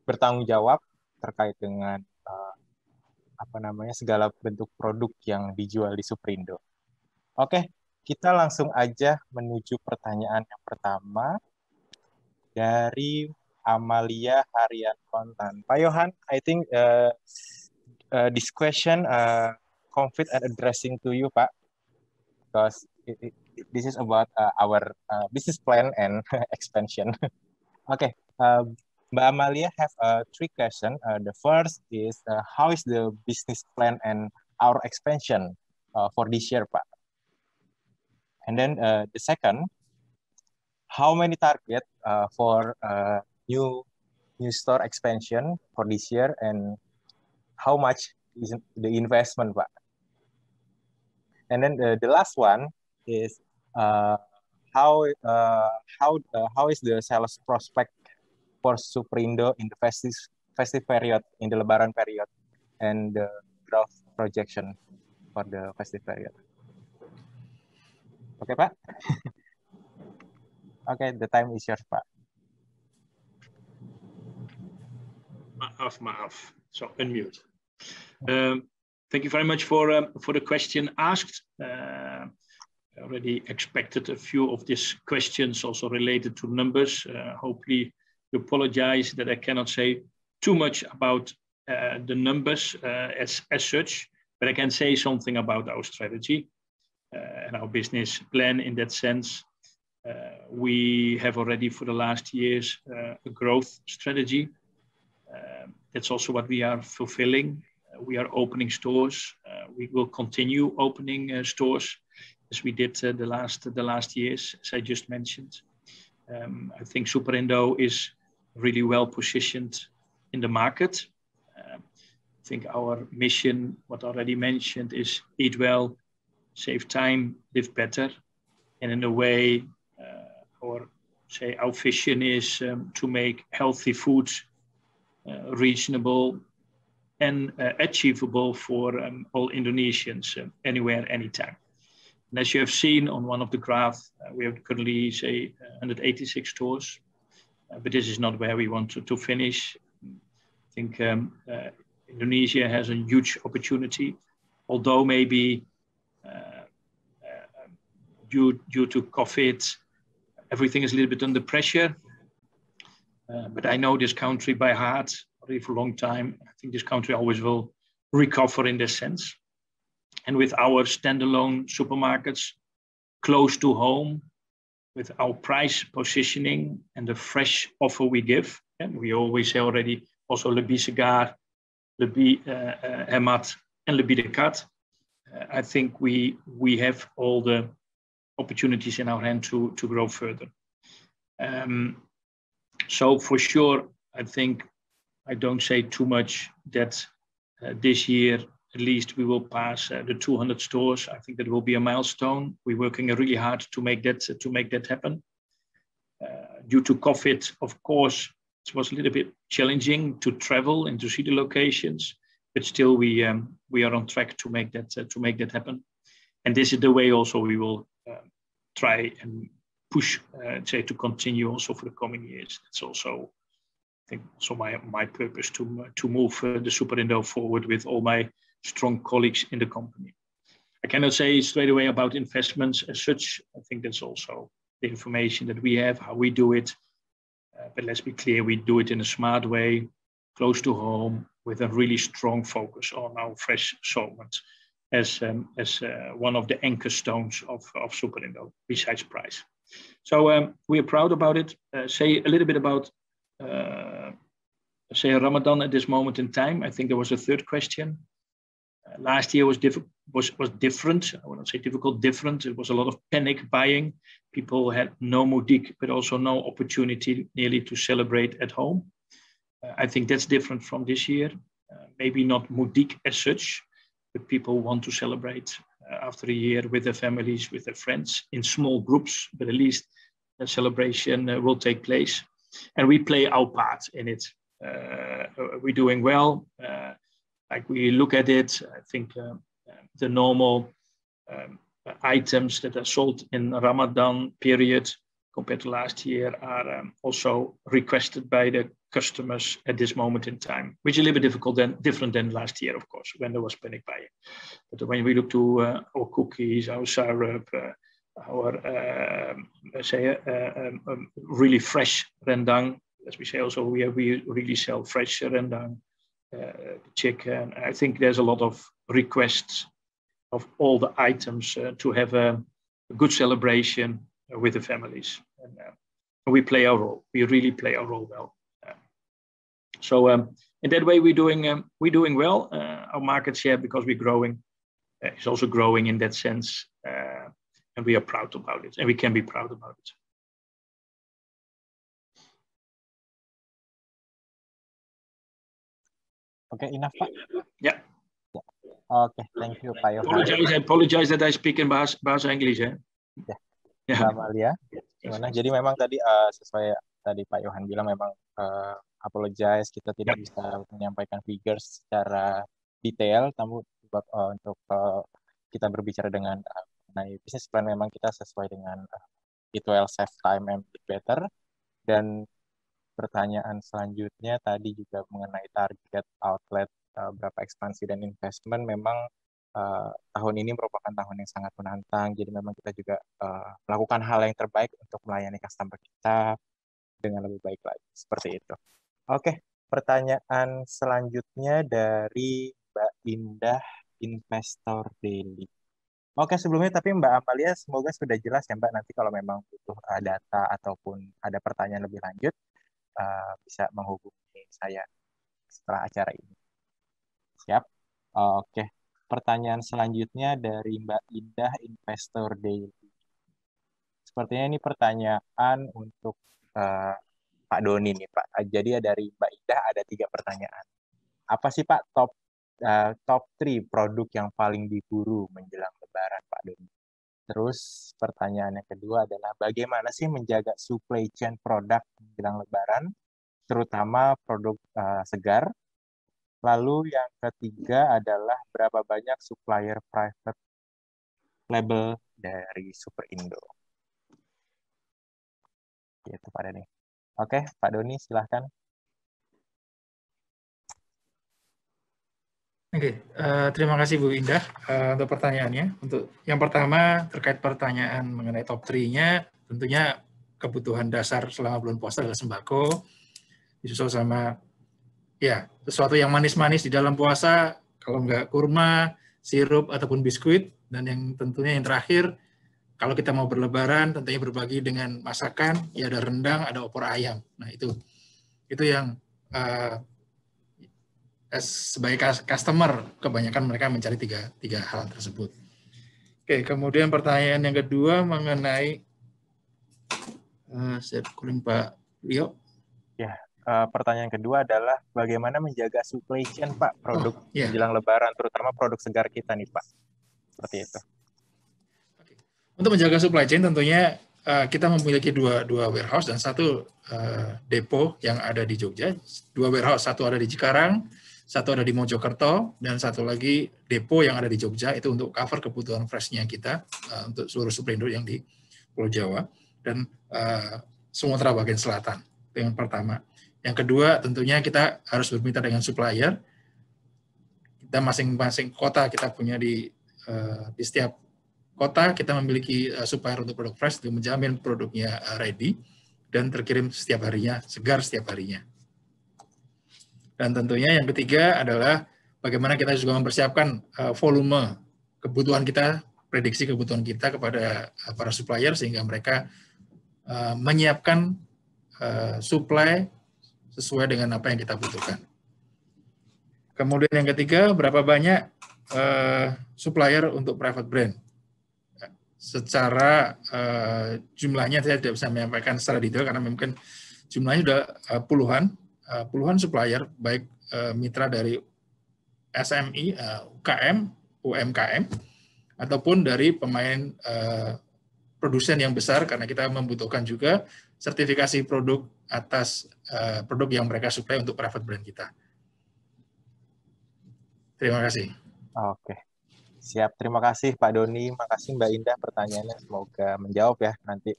A: bertanggung jawab terkait dengan segala bentuk produk yang dijual di Superindo. Oke, kita langsung aja menuju pertanyaan yang pertama dari Amalia Harian Kontan. Pak Yohan, I think this question conflict and addressing to you, Pak, because this is about our business plan and expansion. Okay. Mbak Amalia have three questions. The first is, how is the business plan and our expansion for this year, Pak? And then the second, how many target for new store expansion for this year, and how much is the investment, Pak? And then the last one is, how is the sales prospect for Superindo in the festive period, in the Lebaran period, and the growth projection for the festive period. Okay, Pak? Okay, the time is yours, Pak.
C: Maaf. So unmute. Thank you very much for the question asked. I already expected a few of these questions also related to numbers. Hopefully, I apologize that I cannot say too much about the numbers as such, but I can say something about our strategy and our business plan in that sense. We have already for the last years a growth strategy. That's also what we are fulfilling. We are opening stores. We will continue opening stores as we did the last years, as I just mentioned. I think Superindo is really well positioned in the market. I think our mission, what I already mentioned, is eat well, save time, live better. And in a way, our vision is to make healthy foods reasonable and achievable for all Indonesians anywhere, anytime. And as you have seen on one of the graphs, we have currently 186 stores. But this is not where we want to finish. I think Indonesia has a huge opportunity, although maybe due to COVID, everything is a little bit under pressure. But I know this country by heart already for a long time. I think this country always will recover in this sense. And with our standalone supermarkets close to home, with our price positioning and the fresh offer we give, and we always say already also Le Bisegaar, Le Hermat, and Le Bidekat. I think we have all the opportunities in our hand to grow further. So for sure, I think I don't say too much that this year at least we will pass the 200 stores. I think that will be a milestone. We're working really hard to make that happen. Due to COVID, of course, it was a little bit challenging to travel and to see the locations, but still we are on track to make that happen. And this is the way also we will try and push, say, to continue also for the coming years. That's also, I think, also my purpose to move the Superindo forward with all my strong colleagues in the company. I cannot say straight away about investments as such. I think that's also the information that we have, how we do it. But let's be clear, we do it in a smart way, close to home, with a really strong focus on our fresh assortment as one of the anchor stones of Superindo, besides price. So we are proud about it. Say a little bit about say Ramadan at this moment in time. I think there was a third question. Last year was different. I wouldn't say difficult, different. It was a lot of panic buying. People had no mudik, but also no opportunity nearly to celebrate at home. I think that's different from this year. Maybe not mudik as such, but people want to celebrate after a year with their families, with their friends, in small groups, but at least a celebration will take place. And we play our part in it. We're doing well. Like we look at it, I think the normal items that are sold in Ramadan period compared to last year are also requested by the customers at this moment in time, which is a little bit different than last year, of course, when there was panic buying. But when we look to our cookies, our syrup, our really fresh rendang, as we say also, we really sell fresh rendang, chicken. I think there's a lot of requests of all the items to have a good celebration with the families. And we play our role. We really play our role well. So in that way, we're doing well. Our market share, because we're growing, is also growing in that sense. And we are proud about it. And we can be proud about it.
A: Okay, enough, Pak?
C: Yeah.
A: Oke, thank you, Pak Yohan.
C: I apologize that I speak in bahasa Inggris, ya.
A: Ya, Mbak Amalia. Gimana? Jadi memang tadi sesuai tadi Pak Yohan bilang, memang apologize, kita tidak bisa menyampaikan figures secara detail, namun untuk kita berbicara dengan mengenai bisnis plan, memang kita sesuai dengan Eat Well, Save Time, and Eat Better. Dan pertanyaan selanjutnya tadi juga mengenai target outlet, berapa ekspansi dan investment. Memang tahun ini merupakan tahun yang sangat menantang, jadi memang kita juga melakukan hal yang terbaik untuk melayani customer kita dengan lebih baik lagi, seperti itu. Oke, pertanyaan selanjutnya dari Mbak Indah, Investor Daily. Oke, sebelumnya tapi Mbak Amalia, semoga sudah jelas ya Mbak. Nanti kalau memang butuh data ataupun ada pertanyaan lebih lanjut, bisa menghubungi saya setelah acara ini. Siap? Oke. Pertanyaan selanjutnya dari Mbak Indah, Investor Daily. Sepertinya ini pertanyaan untuk Pak Doni nih, Pak. Jadi dari Mbak Indah ada 3 pertanyaan. Apa sih Pak top 3 produk yang paling diburu menjelang Lebaran, Pak Doni? Terus pertanyaan yang kedua adalah bagaimana sih menjaga supply chain produk menjelang Lebaran, terutama produk segar. Lalu yang ketiga adalah berapa banyak supplier private label dari Superindo. Gitu Pak Doni. Oke, Pak Doni silahkan.
E: Oke, terima kasih Bu Indah untuk pertanyaannya. Untuk yang pertama terkait pertanyaan mengenai top 3-nya, tentunya kebutuhan dasar selama bulan puasa adalah sembako.
G: disusul sama ya sesuatu yang manis-manis di dalam puasa, kalau nggak kurma, sirup ataupun biskuit, dan yang tentunya yang terakhir kalau kita mau berlebaran tentunya berbagi dengan masakan, ya ada rendang, ada opor ayam. Nah itu yang sebagai customer kebanyakan mereka mencari tiga hal tersebut. Oke, kemudian pertanyaan yang kedua mengenai saya kuring Pak Leo.
A: Ya, pertanyaan kedua adalah bagaimana menjaga supply chain Pak produk menjelang Lebaran, terutama produk segar kita nih Pak. Seperti itu.
G: Untuk menjaga supply chain tentunya kita memiliki dua warehouse dan satu depo yang ada di Jogja. Dua warehouse, satu ada di Cikarang, satu ada di Mojokerto, dan satu lagi depo yang ada di Jogja, itu untuk cover kebutuhan freshnya kita untuk seluruh Superindo yang di Pulau Jawa dan Sumatera bagian selatan. Itu yang pertama. Yang kedua tentunya kita harus bermitra dengan supplier. Kita masing-masing kota kita punya di setiap kota kita memiliki supplier untuk produk fresh untuk menjamin produknya ready dan terkirim setiap harinya, segar setiap harinya. Dan tentunya yang ketiga adalah bagaimana kita juga mempersiapkan volume kebutuhan kita, prediksi kebutuhan kita kepada para supplier sehingga mereka menyiapkan supply sesuai dengan apa yang kita butuhkan. Kemudian yang ketiga, berapa banyak supplier untuk private brand. Secara jumlahnya saya tidak bisa menyampaikan secara detail karena mungkin jumlahnya sudah puluhan supplier, baik mitra dari SMI, UKM, UMKM, ataupun dari pemain produsen yang besar karena kita membutuhkan juga sertifikasi produk atas produk yang mereka suplai untuk private brand kita. Terima kasih.
A: Oke. Siap, terima kasih Pak Doni, makasih Mbak Indah pertanyaannya, semoga menjawab ya nanti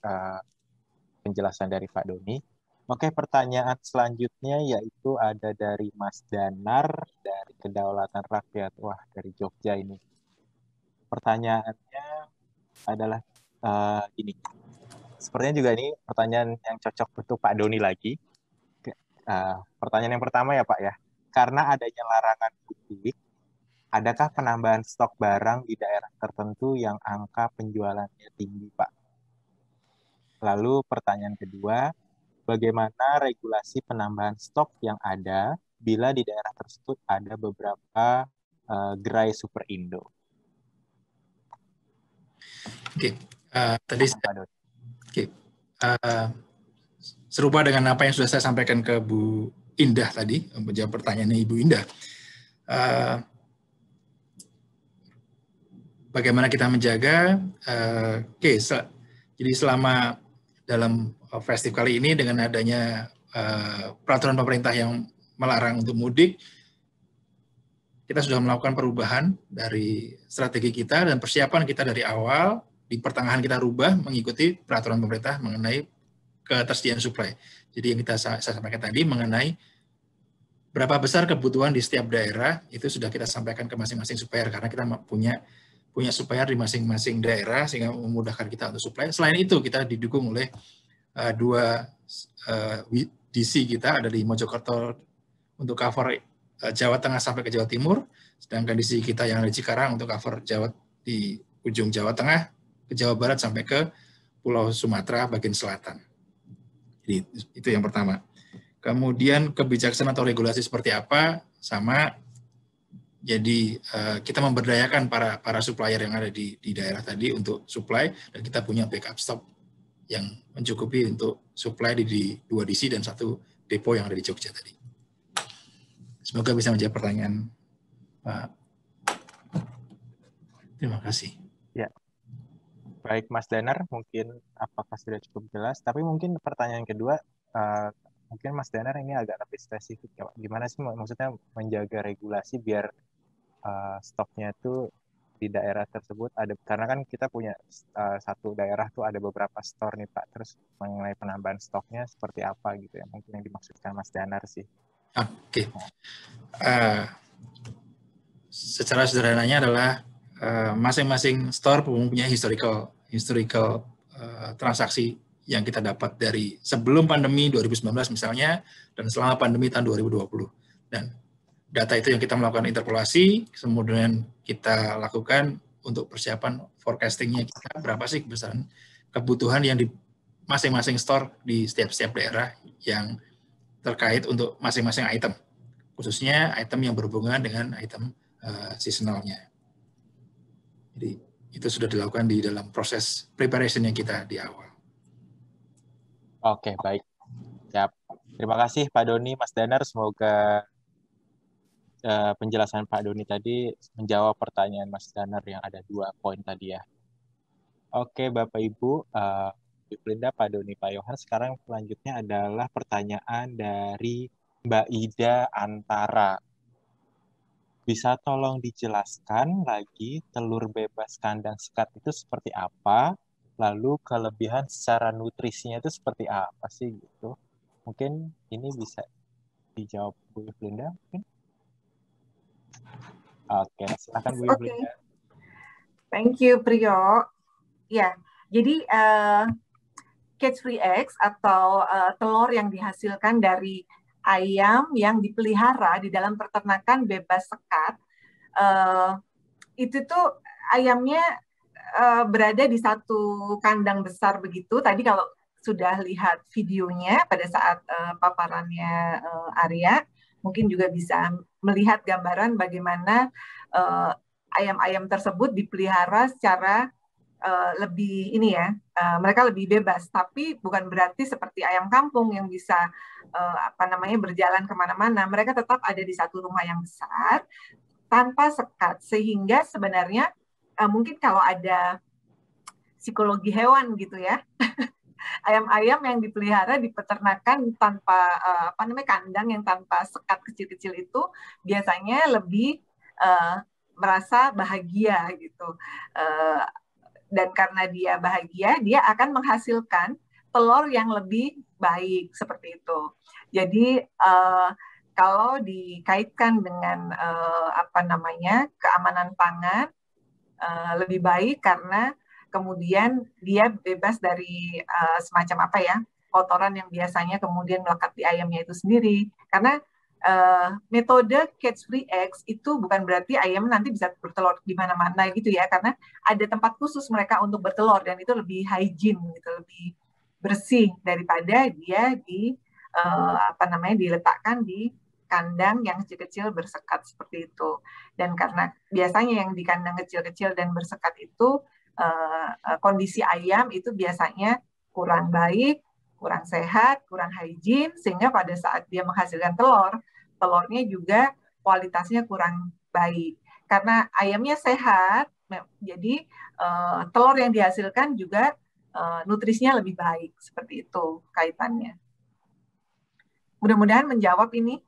A: penjelasan dari Pak Doni. Oke, pertanyaan selanjutnya yaitu ada dari Mas Danar dari Kedaulatan Rakyat, wah dari Jogja ini. Pertanyaannya adalah gini, sepertinya juga ini pertanyaan yang cocok untuk Pak Doni lagi. Pertanyaan yang pertama ya Pak ya, karena adanya larangan mudik, adakah penambahan stok barang di daerah tertentu yang angka penjualannya tinggi, Pak? Lalu pertanyaan kedua, bagaimana regulasi penambahan stok yang ada bila di daerah tersebut ada beberapa gerai Superindo?
G: Oke, tadi serupa dengan apa yang sudah saya sampaikan ke Bu Indah tadi, menjawab pertanyaannya Ibu Indah. Bagaimana kita menjaga, jadi selama dalam festif kali ini dengan adanya peraturan pemerintah yang melarang untuk mudik, kita sudah melakukan perubahan dari strategi kita dan persiapan kita dari awal, di pertengahan kita rubah mengikuti peraturan pemerintah mengenai ketersediaan suplai. Jadi yang saya sampaikan tadi mengenai berapa besar kebutuhan di setiap daerah, itu sudah kita sampaikan ke masing-masing supplier, karena kita punya supplier di masing-masing daerah sehingga memudahkan kita untuk supply. Selain itu kita didukung oleh dua DC kita ada di Mojokerto untuk cover Jawa Tengah sampai ke Jawa Timur, sedangkan DC kita yang ada di Cikarang untuk cover di ujung Jawa Tengah ke Jawa Barat sampai ke Pulau Sumatera bagian selatan. Jadi itu yang pertama. Kemudian kebijaksanaan atau regulasi seperti apa, sama. Jadi kita memberdayakan para supplier yang ada di daerah tadi untuk supply, dan kita punya backup stok yang mencukupi untuk supply di 2 DC dan 1 depo yang ada di Jogja tadi. Semoga bisa menjawab pertanyaan Pak. Terima kasih.
A: Ya, baik Mas Danar, mungkin apakah sudah cukup jelas? Tapi mungkin pertanyaan kedua, mungkin Mas Danar ini agak lebih spesifik. Gimana sih maksudnya menjaga regulasi biar stoknya itu di daerah tersebut ada, karena kan kita punya satu daerah tuh ada beberapa store nih Pak, terus mengenai penambahan stoknya seperti apa gitu ya, mungkin yang dimaksudkan Mas Danar sih.
G: Oke. Secara sederhananya adalah masing-masing store mempunyai historical transaksi yang kita dapat dari sebelum pandemi 2019 misalnya, dan selama pandemi tahun 2020. Dan data itu yang kita melakukan interpolasi, kemudian kita lakukan untuk persiapan forecastingnya kita, berapa sih besaran kebutuhan yang di masing-masing store di setiap daerah yang terkait untuk masing-masing item, khususnya item yang berhubungan dengan item seasonalnya. Jadi itu sudah dilakukan di dalam proses preparation yang kita di awal.
A: Oke, baik. Siap. Terima kasih Pak Doni, Mas Danar. Semoga penjelasan Pak Doni tadi menjawab pertanyaan Mas Danar yang ada 2 poin tadi ya. Oke, Bapak Ibu, Bu Linda, Pak Doni, Pak Yohan. Sekarang selanjutnya adalah pertanyaan dari Mbak Ida Antara. Bisa tolong dijelaskan lagi telur bebas kandang sekat itu seperti apa? Lalu kelebihan secara nutrisinya itu seperti apa sih gitu? Mungkin ini bisa dijawab Bu Linda mungkin? Oke, silakan Bu Linda.
D: Thank you, Priyo. Ya, jadi cage-free eggs atau telur yang dihasilkan dari ayam yang dipelihara di dalam peternakan bebas sekat, itu tuh ayamnya berada di satu kandang besar begitu. Tadi kalau sudah lihat videonya pada saat paparannya Arya, mungkin juga bisa melihat gambaran bagaimana ayam-ayam tersebut dipelihara secara lebih ini ya, mereka lebih bebas, tapi bukan berarti seperti ayam kampung yang bisa berjalan kemana-mana. Mereka tetap ada di satu rumah yang besar tanpa sekat, sehingga sebenarnya mungkin kalau ada psikologi hewan gitu ya, ayam-ayam yang dipelihara di peternakan tanpa kandang yang tanpa sekat kecil-kecil itu biasanya lebih merasa bahagia gitu. Dan karena dia bahagia, dia akan menghasilkan telur yang lebih baik seperti itu. Jadi kalau dikaitkan dengan keamanan pangan, lebih baik karena kemudian dia bebas dari semacam kotoran yang biasanya kemudian melekat di ayamnya itu sendiri. Karena metode cage-free eggs itu bukan berarti ayam nanti bisa bertelur di mana-mana gitu ya, karena ada tempat khusus mereka untuk bertelur dan itu lebih hygiene gitu, lebih bersih daripada dia diletakkan di kandang yang kecil-kecil bersekat seperti itu. Dan karena biasanya yang di kandang kecil-kecil dan bersekat itu kondisi ayam itu biasanya kurang baik, kurang sehat, kurang hygiene, sehingga pada saat dia menghasilkan telurnya juga kualitasnya kurang baik. Karena ayamnya sehat, jadi telur yang dihasilkan juga nutrisinya lebih baik. Seperti itu kaitannya. Mudah-mudahan menjawab ini.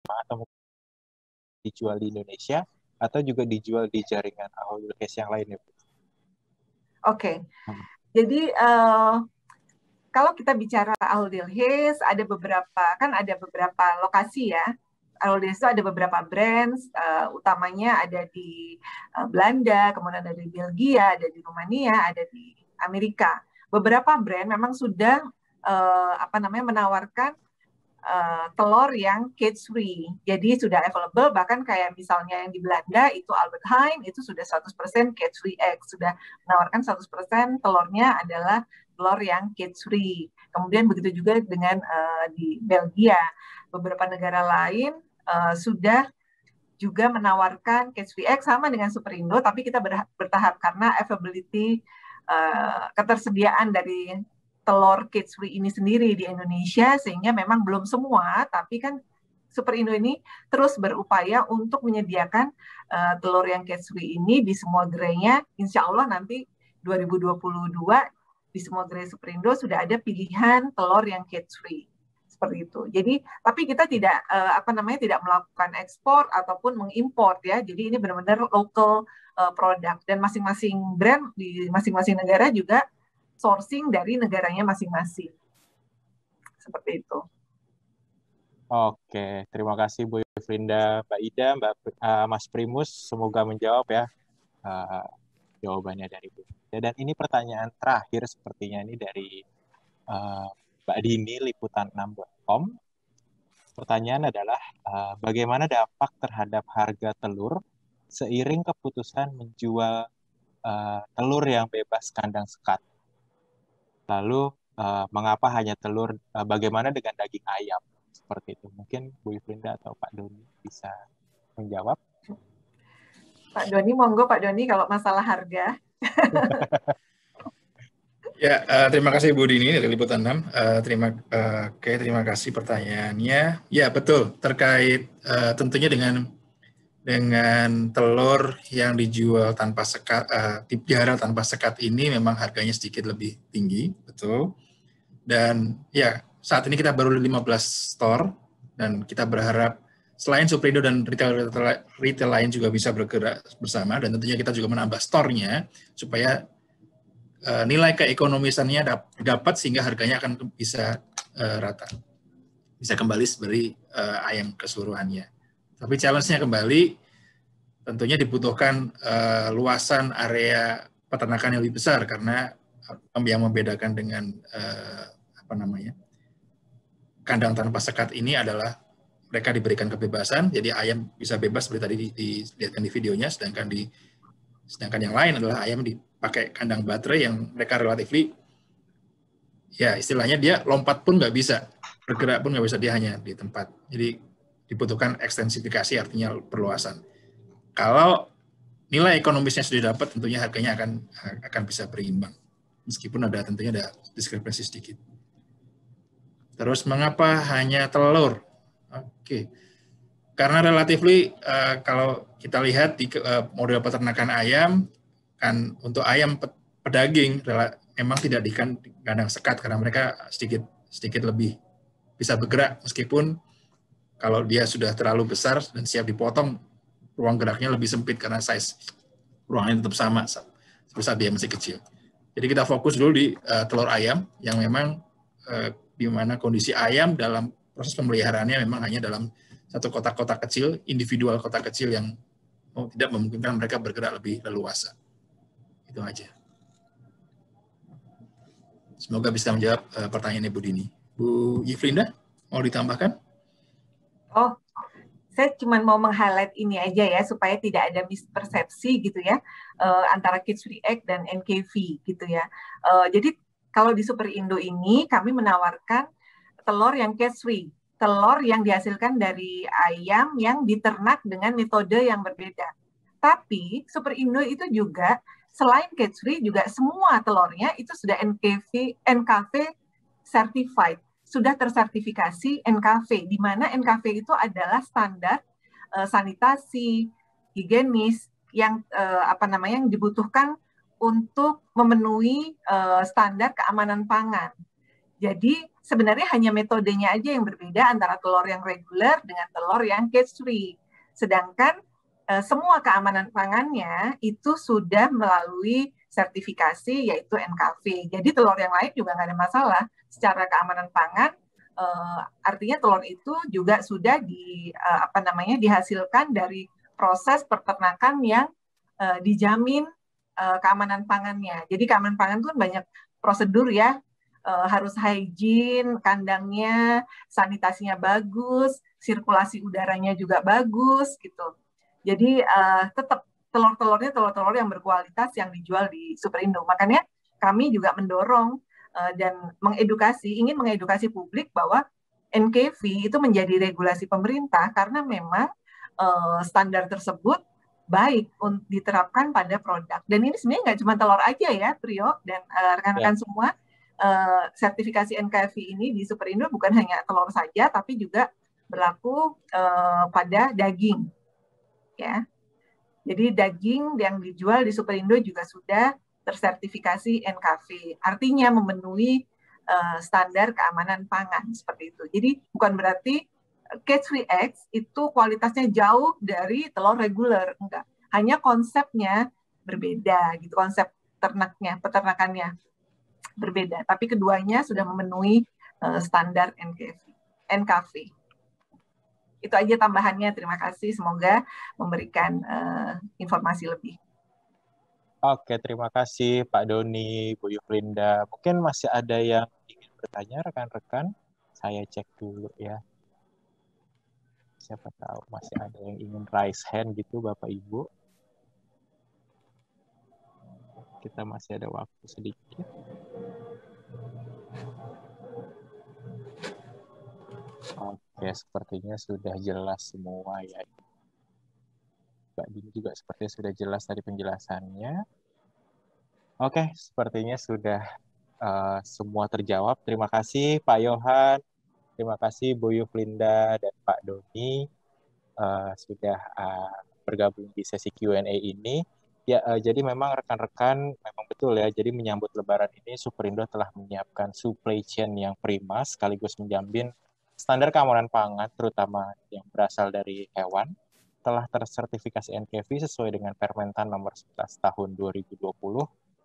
A: Atau dijual di Indonesia atau juga dijual di jaringan Ahul Hills yang lain ya, Bu?
D: Oke. Jadi kalau kita bicara Ahul Hills, ada beberapa lokasi ya. Ahul Hills itu ada beberapa brands, utamanya ada di Belanda, kemudian ada di Belgia, ada di Rumania, ada di Amerika. Beberapa brand memang sudah menawarkan telur yang cage free. Jadi sudah available, bahkan kayak misalnya yang di Belanda itu Albert Heijn itu sudah 100% cage free egg, sudah menawarkan 100% telurnya adalah telur yang cage free. Kemudian begitu juga dengan di Belgia. Beberapa negara lain sudah juga menawarkan cage free egg sama dengan Superindo, tapi kita bertahap karena availability ketersediaan dari telur cage free ini sendiri di Indonesia, sehingga memang belum semua, tapi kan Superindo ini terus berupaya untuk menyediakan telur yang cage free ini di semua gerainya. Insya Allah nanti 2022 di semua gerai Superindo sudah ada pilihan telur yang cage free seperti itu. Jadi tapi kita tidak tidak melakukan ekspor ataupun mengimpor ya. Jadi ini benar-benar local product, dan masing-masing brand di masing-masing negara juga sourcing dari negaranya masing-masing. Seperti itu.
A: Oke, terima kasih Bu Yufrinda, Mbak Ida, Mas Primus. Semoga menjawab ya jawabannya dari Bu. Dan ini pertanyaan terakhir sepertinya ini dari Mbak Dini, liputan6.com. Pertanyaan adalah, bagaimana dampak terhadap harga telur seiring keputusan menjual telur yang bebas kandang sekat? Lalu, mengapa hanya telur, bagaimana dengan daging ayam? Seperti itu. Mungkin Bu Yufrinda atau Pak Doni bisa menjawab.
D: Pak Doni, monggo Pak Doni kalau masalah harga.
G: Ya, terima kasih Bu Dini dari Liputan 6. Terima kasih pertanyaannya. Ya, betul. Terkait tentunya dengan telur yang dijual tanpa sekat, dipelihara tanpa sekat ini memang harganya sedikit lebih tinggi, betul. Dan ya, saat ini kita baru 15 store dan kita berharap selain Superindo dan retail lain juga bisa bergerak bersama, dan tentunya kita juga menambah store-nya supaya nilai keekonomisannya dapat sehingga harganya akan bisa rata, bisa kembali seperti ayam keseluruhannya. Tapi challenge-nya kembali tentunya dibutuhkan luasan area peternakan yang lebih besar, karena yang membedakan dengan kandang tanpa sekat ini adalah mereka diberikan kebebasan, jadi ayam bisa bebas seperti tadi dilihatkan di videonya, sedangkan yang lain adalah ayam dipakai kandang baterai yang mereka relatifly, ya istilahnya dia lompat pun nggak bisa, bergerak pun nggak bisa, dia hanya di tempat. Jadi dibutuhkan ekstensifikasi, artinya perluasan. Kalau nilai ekonomisnya sudah dapat, tentunya harganya akan bisa berimbang, meskipun tentunya ada diskrepansi sedikit. Terus mengapa hanya telur? Oke. Karena relatifly kalau kita lihat di model peternakan ayam, kan untuk ayam pedaging memang tidak di kandang sekat karena mereka sedikit lebih bisa bergerak, meskipun kalau dia sudah terlalu besar dan siap dipotong, ruang geraknya lebih sempit karena size ruangnya tetap sama saat dia masih kecil. Jadi kita fokus dulu di telur ayam yang memang di mana kondisi ayam dalam proses pemeliharaannya memang hanya dalam satu kotak-kotak kecil, individual kotak kecil yang tidak memungkinkan mereka bergerak lebih leluasa. Itu aja. Semoga bisa menjawab pertanyaannya Bu Dini. Bu Yufrinda, mau ditambahkan?
D: Oh, saya cuma mau meng-highlight ini aja ya, supaya tidak ada mispersepsi gitu ya, antara Cage Free Egg dan NKV gitu ya. Jadi kalau di Superindo ini kami menawarkan telur yang cage free, telur yang dihasilkan dari ayam yang diternak dengan metode yang berbeda. Tapi Superindo itu juga selain cage free juga semua telurnya itu sudah NKV certified, sudah tersertifikasi NKV, di mana NKV itu adalah standar sanitasi, higienis yang yang dibutuhkan untuk memenuhi standar keamanan pangan. Jadi sebenarnya hanya metodenya aja yang berbeda antara telur yang reguler dengan telur yang cage free. Sedangkan semua keamanan pangannya itu sudah melalui sertifikasi yaitu NKV. Jadi telur yang lain juga nggak ada masalah secara keamanan pangan. Artinya telur itu juga sudah dihasilkan dari proses peternakan yang dijamin keamanan pangannya. Jadi keamanan pangan itu banyak prosedur ya. Harus hygiene, kandangnya, sanitasinya bagus, sirkulasi udaranya juga bagus gitu. Jadi tetap telur-telurnya telur-telur yang berkualitas yang dijual di Superindo. Makanya kami juga mendorong dan ingin mengedukasi publik bahwa NKV itu menjadi regulasi pemerintah karena memang standar tersebut baik untuk diterapkan pada produk. Dan ini sebenarnya nggak cuma telur aja ya, Trio dan rekan-rekan semua. Sertifikasi NKV ini di Superindo bukan hanya telur saja, tapi juga berlaku pada daging, ya. Jadi daging yang dijual di Superindo juga sudah tersertifikasi NKV, artinya memenuhi standar keamanan pangan seperti itu. Jadi bukan berarti cage free eggs itu kualitasnya jauh dari telur reguler, enggak. Hanya konsepnya berbeda, gitu, konsep peternakannya berbeda, tapi keduanya sudah memenuhi standar NKV. Itu aja tambahannya. Terima kasih. Semoga memberikan informasi lebih.
A: Oke, terima kasih Pak Doni, Bu Yuflinda. Mungkin masih ada yang ingin bertanya, rekan-rekan? Saya cek dulu ya. Siapa tahu masih ada yang ingin raise hand gitu, Bapak Ibu. Kita masih ada waktu sedikit. Oke, sepertinya sudah jelas semua ya. Mbak Dini juga sepertinya sudah jelas tadi penjelasannya. Oke, sepertinya sudah semua terjawab. Terima kasih Pak Yohan, terima kasih Bu Yuflinda dan Pak Doni sudah bergabung di sesi Q&A ini. Ya, jadi memang rekan-rekan memang betul ya. Jadi menyambut Lebaran ini, Superindo telah menyiapkan supply chain yang prima sekaligus menjamin standar keamanan pangan, terutama yang berasal dari hewan, telah tersertifikasi NKVI sesuai dengan Permentan nomor 11 tahun 2020.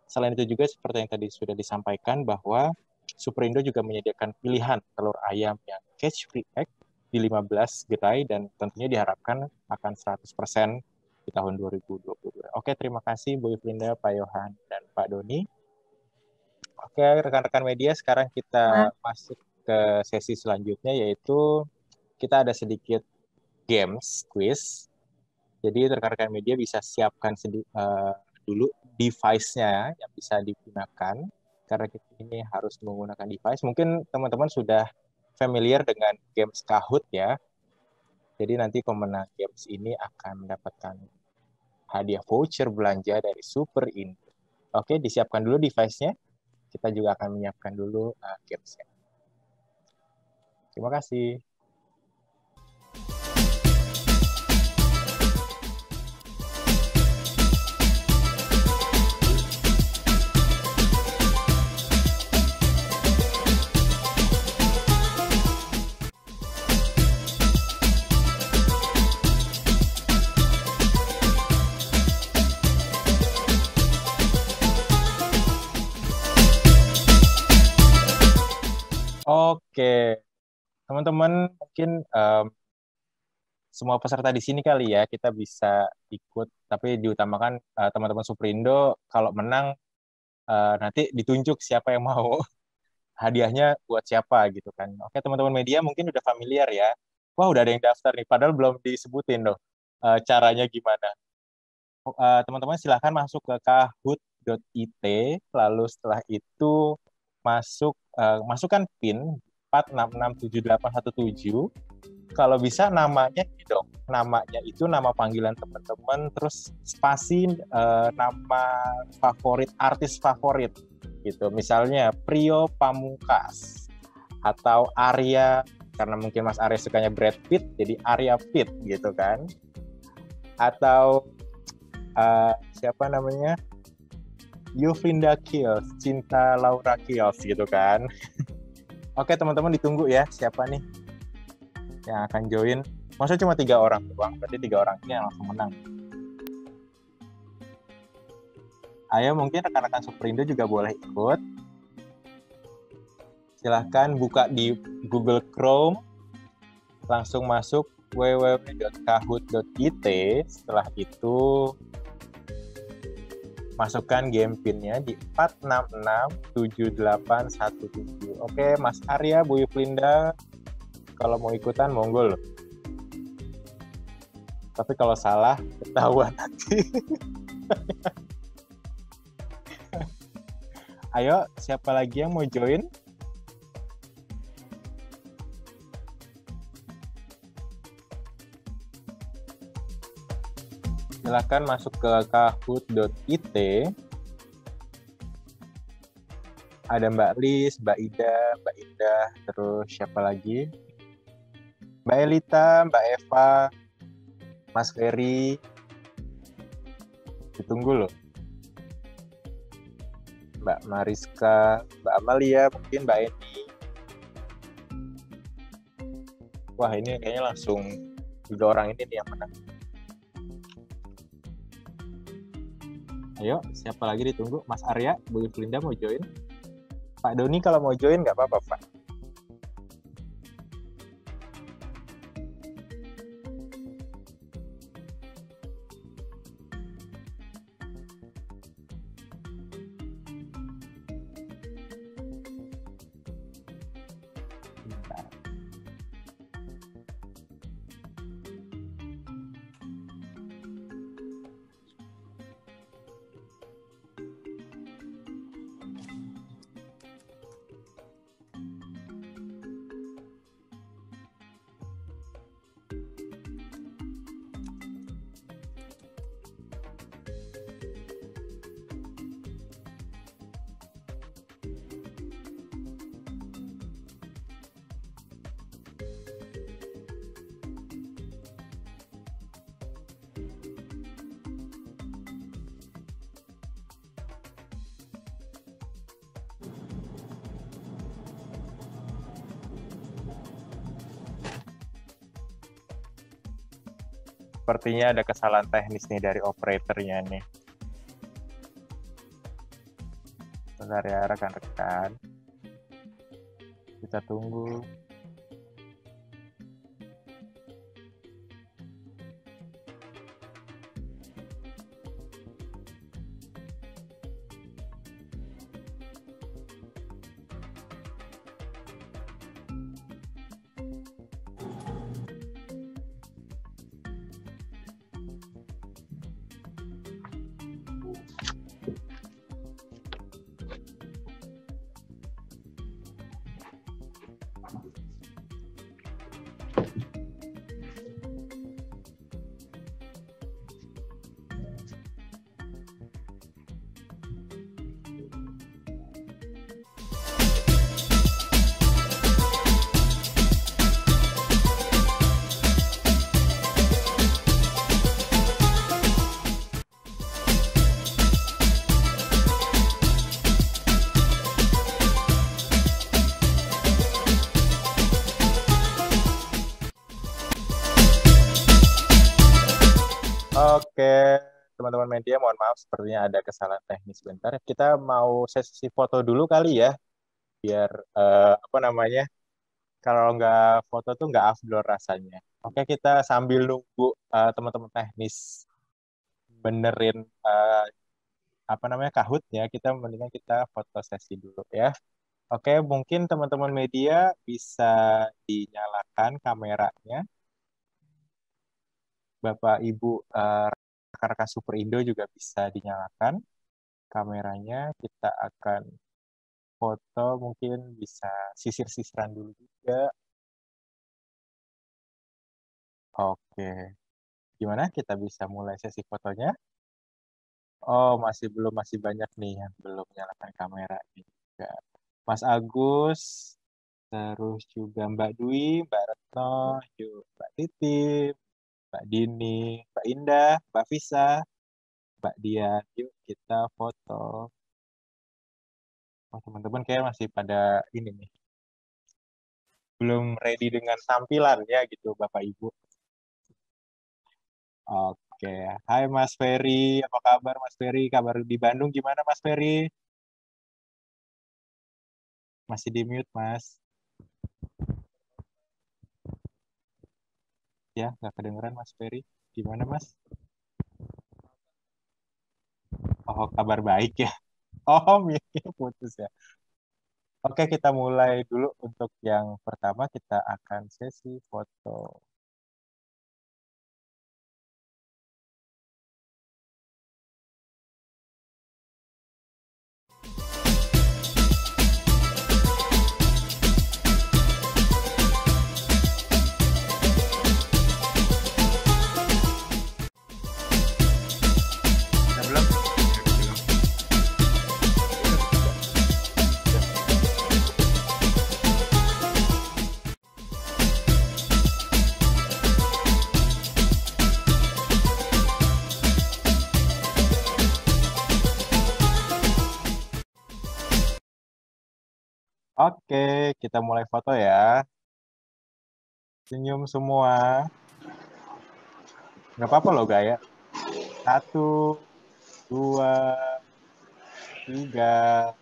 A: Selain itu juga seperti yang tadi sudah disampaikan bahwa Superindo juga menyediakan pilihan telur ayam yang cage free egg di 15 gerai dan tentunya diharapkan akan 100% di tahun 2022. Oke, terima kasih Bu Yuflinda, Pak Yohan, dan Pak Doni. Oke, rekan-rekan media, sekarang kita masuk ke sesi selanjutnya, yaitu kita ada sedikit games, quiz. Jadi rekan-rekan media bisa siapkan dulu device-nya yang bisa digunakan, karena kita ini harus menggunakan device. Mungkin teman-teman sudah familiar dengan games Kahoot ya. Jadi nanti pemenang games ini akan mendapatkan hadiah voucher belanja dari Superindo. Oke, disiapkan dulu device-nya. Kita juga akan menyiapkan dulu games-nya. Terima kasih. Oke, teman-teman mungkin semua peserta di sini kali ya kita bisa ikut, tapi diutamakan teman-teman Superindo kalau menang nanti ditunjuk siapa yang mau hadiahnya buat siapa gitu kan. Oke, teman-teman media mungkin udah familiar ya. Wah, udah ada yang daftar nih, padahal belum disebutin loh caranya gimana. Teman-teman silahkan masuk ke kahoot.it, lalu setelah itu masukkan PIN 4667817. Kalau bisa namanya ini dong, namanya itu nama panggilan teman-teman, terus spasi nama favorit, artis favorit gitu. Misalnya Prio Pamungkas atau Arya, karena mungkin Mas Arya sukanya Brad Pitt, jadi Arya Pitt gitu kan. Atau siapa namanya? Yuflinda Kills, Cinta Laura Kills gitu kan. Oke teman-teman, ditunggu ya siapa nih yang akan join. Maksudnya cuma 3 orang doang, berarti 3 orang ini yang langsung menang. Ayo mungkin rekan-rekan Superindo juga boleh ikut. Silahkan buka di Google Chrome, langsung masuk www.kahoot.it. Setelah itu masukkan game PIN-nya di 4667817. Oke, Mas Arya, Bu Yuflinda, kalau mau ikutan monggo loh. Tapi kalau salah ketahuan nanti. Ayo, siapa lagi yang mau join? Silakan masuk ke kahoot.it. Ada Mbak Lis, Mbak Ida, Mbak Indah, terus siapa lagi? Mbak Elita, Mbak Eva, Mas Ferry. Ditunggu loh. Mbak Mariska, Mbak Amalia, mungkin Mbak Eni. Wah, ini kayaknya langsung 2 orang ini nih yang menang. Ayo, siapa lagi ditunggu? Mas Arya, Bu Yuflinda mau join? Pak Doni kalau mau join nggak apa-apa, Pak. Sepertinya ada kesalahan teknis nih dari operatornya nih. Bentar ya rekan-rekan. Kita tunggu. Oke, teman-teman media, mohon maaf sepertinya ada kesalahan teknis sebentar. Kita mau sesi foto dulu kali ya, biar kalau nggak foto tuh nggak afdol rasanya. Oke, kita sambil nunggu teman-teman teknis benerin Kahoot-nya, mendingan kita foto sesi dulu ya. Oke, mungkin teman-teman media bisa dinyalakan kameranya. Bapak Ibu rekan-rekan Superindo juga bisa dinyalakan kameranya. Kita akan foto, mungkin bisa sisir-sisiran dulu juga. Oke, gimana kita bisa mulai sesi fotonya? Oh, masih banyak nih yang belum menyalakan kamera juga. Mas Agus, terus juga Mbak Dwi, Mbak Retno, Mbak Titip, Mbak Dini, Mbak Indah, Mbak Visa, Mbak Dian. Yuk kita foto. Oh, teman-teman kayak masih pada ini nih. Belum ready dengan tampilannya gitu, Bapak Ibu. Oke. Hai Mas Ferry, apa kabar Mas Ferry? Kabar di Bandung gimana Mas Ferry? Masih di mute, Mas. Ya, nggak kedengeran Mas Ferry. Gimana, Mas? Oh, kabar baik ya. Oh, miknya putus ya. Oke, kita mulai dulu. Untuk yang pertama, kita akan sesi foto. Oke, kita mulai foto ya. Senyum semua. Nggak apa-apa loh, Gaya. 1, 2, 3.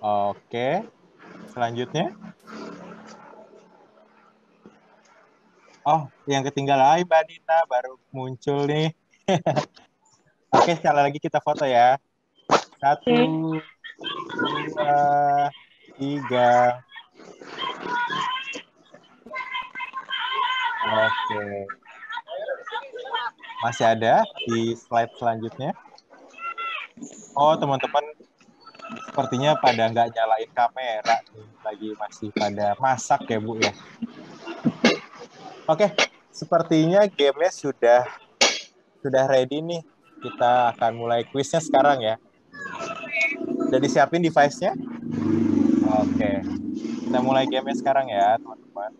A: Oke. Selanjutnya. Oh, yang ketinggalan Mbak Dina baru muncul nih. Oke, sekali lagi kita foto ya. 1, 2, 3. Oke. Masih ada di slide selanjutnya. Oh, teman-teman sepertinya pada nggak nyalain kamera nih. Lagi masih pada masak ya, Bu ya. Oke, sepertinya gamenya sudah ready nih. Kita akan mulai kuisnya sekarang ya. Udah disiapin device-nya? Oke. Kita mulai gamenya sekarang ya, teman-teman.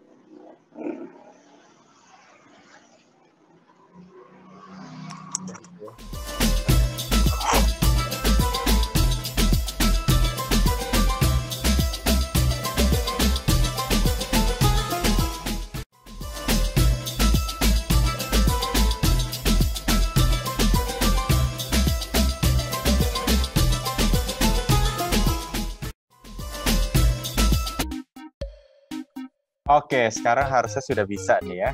A: Oke, sekarang harusnya sudah bisa nih ya.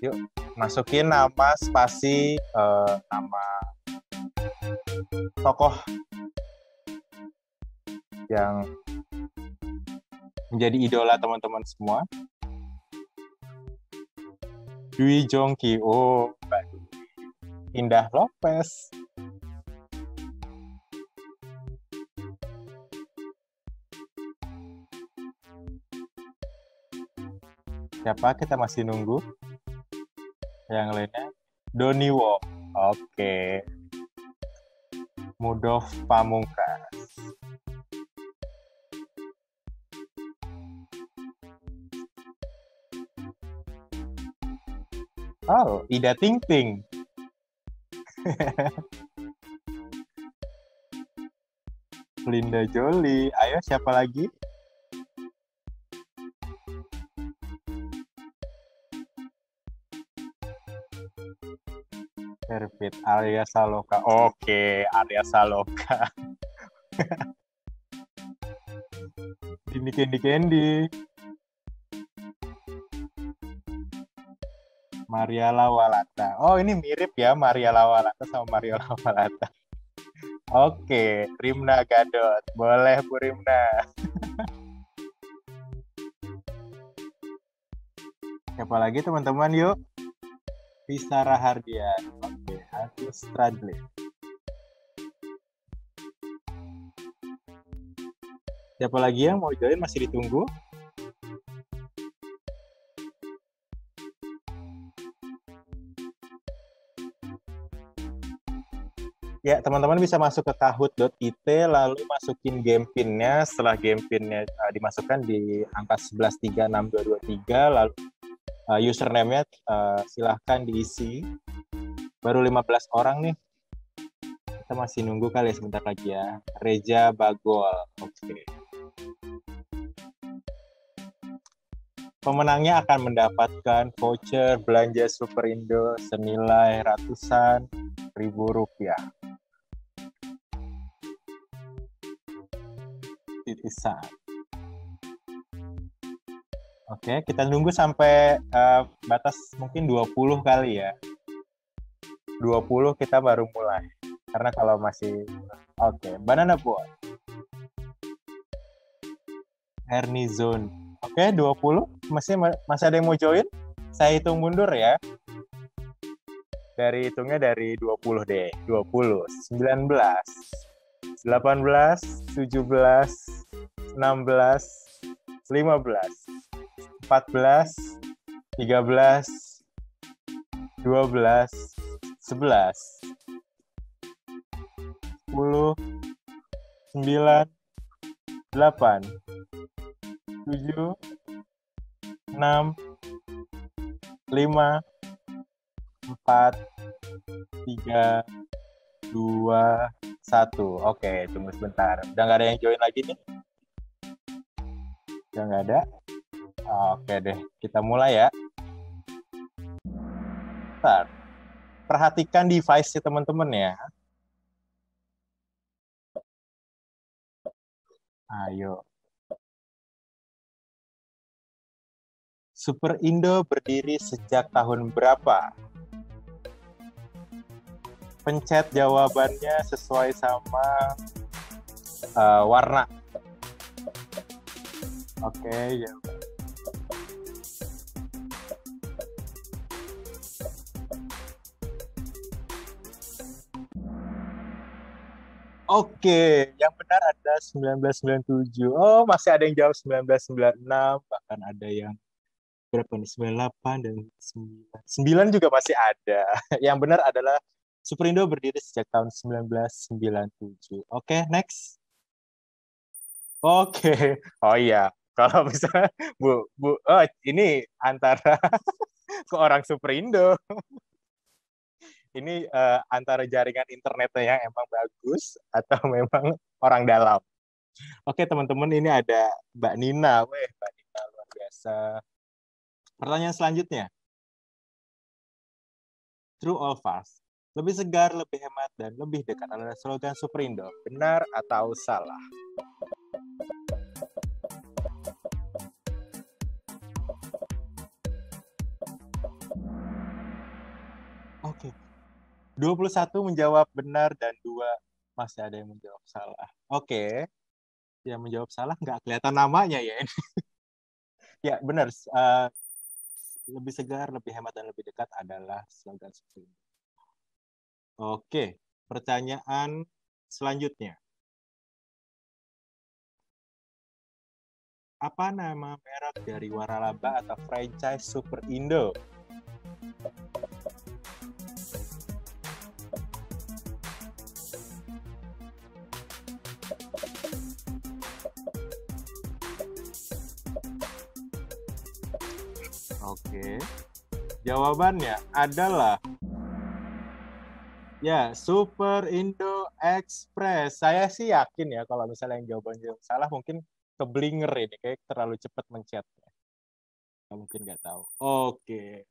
A: Yuk, masukin nama spasi nama tokoh yang menjadi idola teman-teman semua. Dwi Jongki, oh Mbak Dwi. Indah Lopez. Siapa? Kita masih nunggu. Yang lainnya, Doni Wong. Oke. Mudov Pamungkas. Oh, Ida Ting Ting. Linda Jolie. Ayo, siapa lagi? Perfect. Arya Saloka. Oke, Arya Saloka. Ini Candy. Maria Lawalata. Oh, ini mirip ya Maria Lawalata sama Maria Lawalata. Oke, Rimna Gadot. Boleh Bu Rimna. Siapa lagi teman-teman yuk? Risa Rahardian. Oke, Agus Stradley. Siapa lagi yang mau join masih ditunggu? Ya, teman-teman bisa masuk ke kahoot.it lalu masukin game pin-nya. Setelah game pin-nya dimasukkan di angka 11362223 lalu username-nya silahkan diisi. Baru 15 orang nih. Kita masih nunggu kali ya sebentar lagi ya. Reja Bagol. Oke. Pemenangnya akan mendapatkan voucher belanja Superindo senilai ratusan ribu rupiah. Titisan. Oke, kita nunggu sampai batas mungkin 20 kali ya. 20 kita baru mulai. Karena kalau masih... Oke, Banana Boy. Ernie Zone. Oke, 20. Masih ada yang mau join? Saya hitung mundur ya. Hitungnya dari 20 deh. 20, 19, 18, 17, 16, 15, 14, 13, 12, 11, 10, 9, 8, 7, 6, 5, 4, 3, 2, 1. Oke, tunggu sebentar. Udah nggak ada yang join lagi nih? Udah nggak ada? Oke deh, kita mulai ya. Bentar. Perhatikan device-nya teman-teman ya. Ayo. Superindo berdiri sejak tahun berapa? Pencet jawabannya sesuai sama warna. Oke, ya. Oke, yang benar ada 1997. Oh, masih ada yang jawab 1996, bahkan ada yang berapa nih? 98 dan 9 juga masih ada. Yang benar adalah Superindo berdiri sejak tahun 1997. Oke, next. Oke. Oh iya, kalau misalnya Bu, oh ini antara ke orang Superindo. Ini antara jaringan internetnya yang emang bagus atau memang orang dalam. Oke, teman-teman, ini ada Mbak Nina. Weh, Mbak Nina luar biasa. Pertanyaan selanjutnya. True or false? Lebih segar, lebih hemat, dan lebih dekat adalah slogan Superindo. Benar atau salah? 21 menjawab benar dan 2 masih ada yang menjawab salah. Oke. Yang menjawab salah nggak kelihatan namanya ya. Ya, benar. Lebih segar, lebih hemat, dan lebih dekat adalah slogan Superindo. Oke, pertanyaan selanjutnya. Apa nama merek dari waralaba atau franchise Superindo? Oke, jawabannya adalah ya Superindo Express. Saya sih yakin ya kalau misalnya yang jawabannya salah mungkin keblinger ini, kayak terlalu cepat mencetnya. Mungkin nggak tahu. Oke.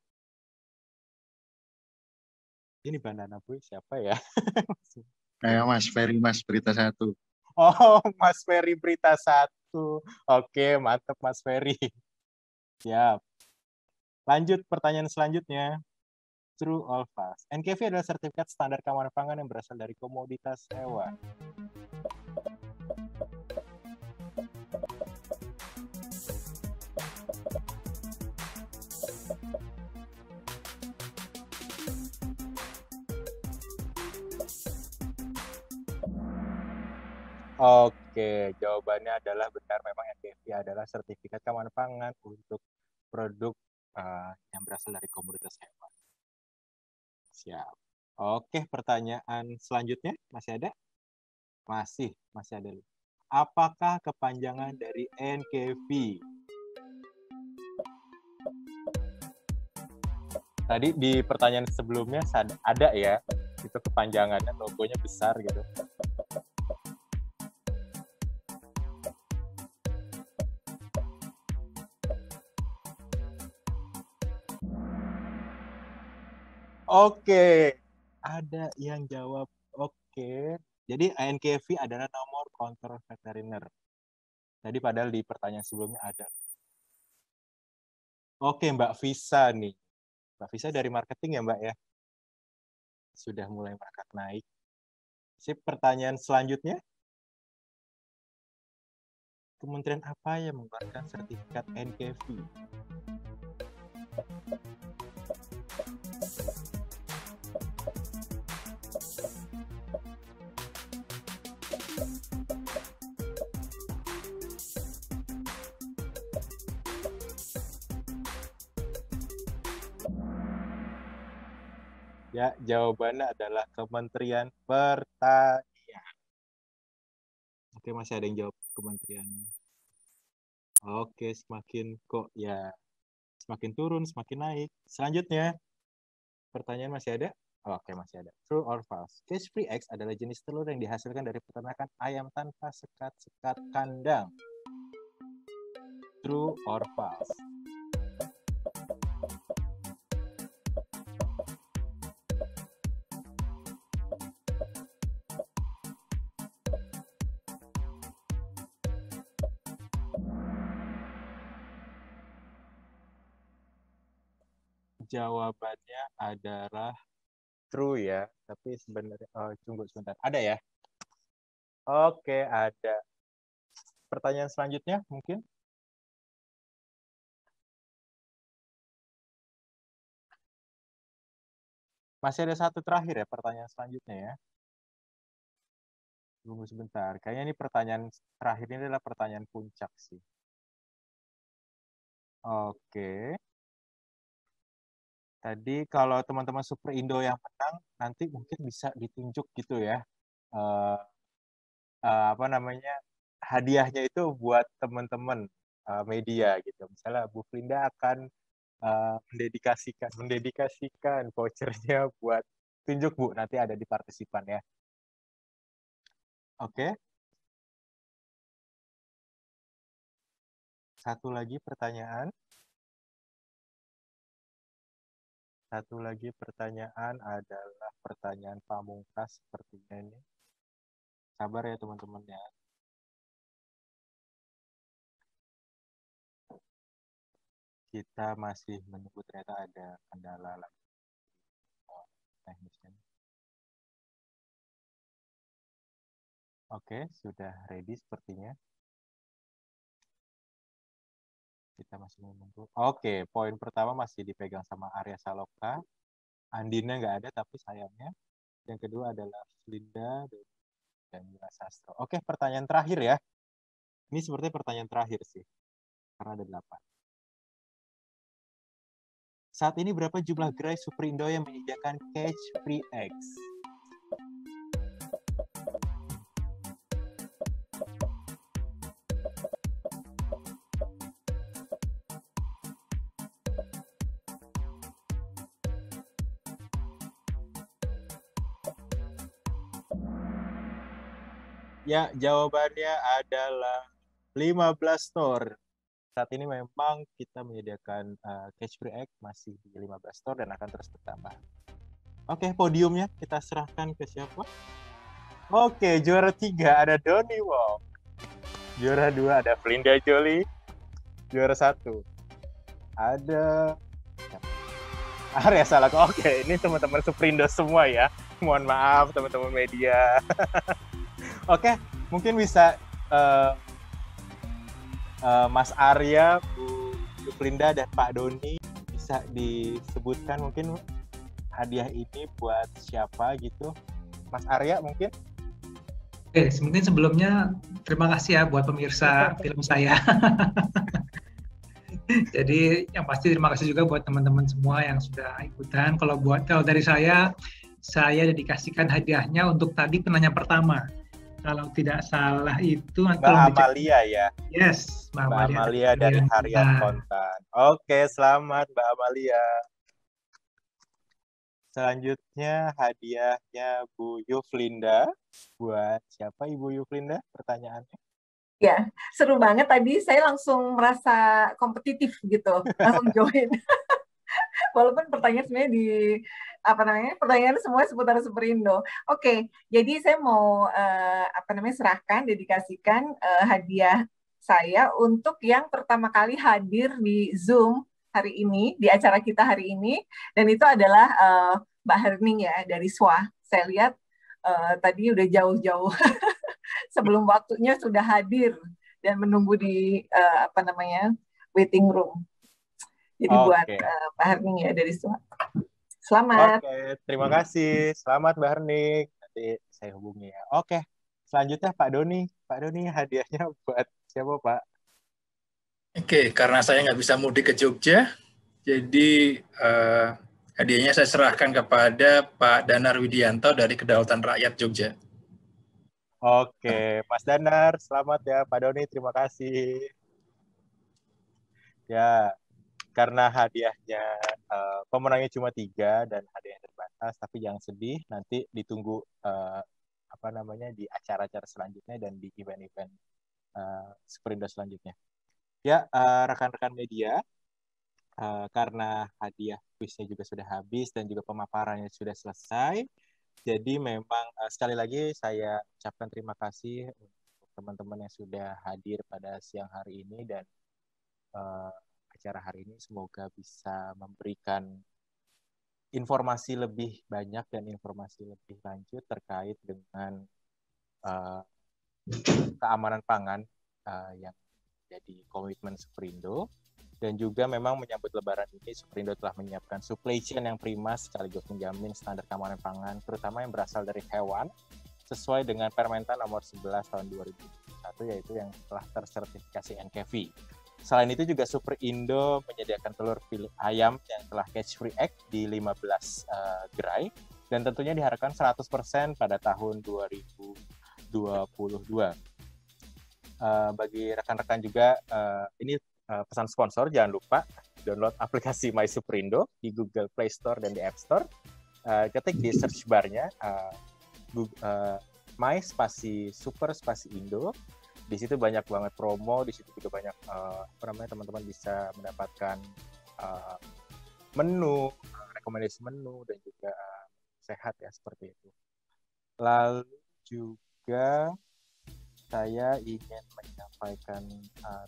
A: Ini Bandana Boy siapa ya?
H: Kayak Mas Ferry, Mas Berita Satu.
A: Oh, Mas Ferry Berita Satu. Oke, mantap Mas Ferry. Siap. Lanjut pertanyaan selanjutnya. True or false? NKV adalah sertifikat standar keamanan pangan yang berasal dari komoditas hewan. Oke, jawabannya adalah benar. Memang NKV adalah sertifikat keamanan pangan untuk produk yang berasal dari komoditas hewan. Siap. Oke, pertanyaan selanjutnya masih ada? Masih ada. Apakah kepanjangan dari NKV? Tadi di pertanyaan sebelumnya ada ya, itu kepanjangannya, logonya besar gitu. Oke, ada yang jawab. Oke, jadi ANKV adalah nomor kontrol veteriner. Tadi padahal di pertanyaan sebelumnya ada. Oke, Mbak Visa nih. Mbak Visa dari marketing ya, Mbak ya? Sudah mulai merangkak naik. Sip, pertanyaan selanjutnya. Kementerian apa yang mengeluarkan sertifikat NKV? Ya, jawabannya adalah Kementerian Pertanian. Oke, masih ada yang jawab kementerian. Oke, semakin turun, semakin naik. Selanjutnya, pertanyaan masih ada? Oke, masih ada. True or false? Cage free eggs adalah jenis telur yang dihasilkan dari peternakan ayam tanpa sekat-sekat kandang. True or false? Jawabannya adalah true ya, tapi sebenarnya tunggu sebentar. Ada ya? Oke, ada. Pertanyaan selanjutnya mungkin? Masih ada satu terakhir ya, pertanyaan selanjutnya ya. Tunggu sebentar. Kayaknya ini pertanyaan terakhir ini adalah pertanyaan puncak sih. Oke. Tadi kalau teman-teman Superindo yang menang, nanti mungkin bisa ditunjuk gitu ya. Apa namanya, hadiahnya itu buat teman-teman media gitu. Misalnya Bu Flinda akan mendedikasikan vouchernya buat tunjuk Bu, nanti ada di partisipan ya. Oke. Satu lagi pertanyaan. Satu lagi pertanyaan adalah pertanyaan pamungkas sepertinya ini. Sabar ya teman-teman ya. Kita masih menunggu, ternyata ada kendala lagi teknisnya. Oke, sudah ready sepertinya. Kita masih menunggu. Oke, poin pertama masih dipegang sama Arya Saloka. Andina nggak ada, tapi sayangnya. Yang kedua adalah Linda dan Mira Sastro. Oke, pertanyaan terakhir ya. Ini sepertinya pertanyaan terakhir sih. Karena ada 8. Saat ini berapa jumlah gerai Superindo yang menyediakan Catch Free X? Ya, jawabannya adalah 15 store. Saat ini memang kita menyediakan Catch Free Egg masih di 15 store dan akan terus bertambah. Oke, podiumnya kita serahkan ke siapa? Oke, juara 3 ada Donny Wong. Juara 2 ada Flinda Jolie. Juara 1 ada Arya Saloka. Oke, ini teman-teman Superindo semua ya. Mohon maaf teman-teman media. Oke, mungkin bisa Mas Arya, Bu Flinda, dan Pak Doni bisa disebutkan mungkin hadiah ini buat siapa gitu. Mas Arya mungkin?
E: Oke, mungkin sebelumnya terima kasih ya buat pemirsa film saya. Jadi yang pasti terima kasih juga buat teman-teman semua yang sudah ikutan. Kalau dari saya dedikasikan hadiahnya untuk tadi penanya pertama. Kalau tidak salah itu
A: Mbak Amalia ya.
E: Yes,
A: Mbak Amalia dari Harian Kontan. Oke, selamat Mbak Amalia. Selanjutnya hadiahnya Bu Yuflinda. Buat siapa Ibu Yuflinda pertanyaannya?
D: Ya, seru banget tadi. Saya langsung merasa kompetitif gitu, langsung join. Walaupun pertanyaan sebenarnya pertanyaan semua seputar Superindo. Oke, jadi saya mau serahkan, dedikasikan hadiah saya untuk yang pertama kali hadir di Zoom hari ini, di acara kita hari ini, dan itu adalah Mbak Herning ya dari SWA. Saya lihat tadi udah jauh-jauh sebelum waktunya sudah hadir dan menunggu di waiting room. Jadi buat Mbak Herning ya dari SWA. Selamat.
A: Oke, terima kasih. Selamat Mbak Herning. Nanti saya hubungi ya. Oke, selanjutnya Pak Doni. Pak Doni hadiahnya buat siapa Pak?
G: Oke, karena saya nggak bisa mudik ke Jogja, jadi hadiahnya saya serahkan kepada Pak Danar Widianto dari Kedaulatan Rakyat Jogja.
A: Oke, Mas Danar, selamat ya Pak Doni. Terima kasih. Ya. Karena hadiahnya pemenangnya cuma 3 dan hadiahnya terbatas, tapi jangan sedih, nanti ditunggu di acara-acara selanjutnya dan di event-event Superindo selanjutnya. Ya, rekan-rekan media, karena hadiah kuisnya juga sudah habis dan juga pemaparannya sudah selesai, jadi memang sekali lagi saya ucapkan terima kasih untuk teman-teman yang sudah hadir pada siang hari ini dan acara hari ini semoga bisa memberikan informasi lebih banyak dan informasi lebih lanjut terkait dengan keamanan pangan yang jadi komitmen Superindo, dan juga memang menyambut Lebaran ini Superindo telah menyiapkan supply chain yang prima sekaligus menjamin standar keamanan pangan terutama yang berasal dari hewan sesuai dengan Permentan nomor 11 tahun 2021 yaitu yang telah tersertifikasi NKV. Selain itu juga Superindo menyediakan telur ayam yang telah Catch Free Egg di 15 gerai dan tentunya diharapkan 100% pada tahun 2022. Bagi rekan-rekan juga ini pesan sponsor, jangan lupa download aplikasi My Superindo di Google Play Store dan di App Store. Ketik di search bar-nya My spasi Super spasi Indo. Di situ banyak banget promo, di situ juga banyak teman-teman bisa mendapatkan menu, rekomendasi menu dan juga sehat ya seperti itu. Lalu juga saya ingin menyampaikan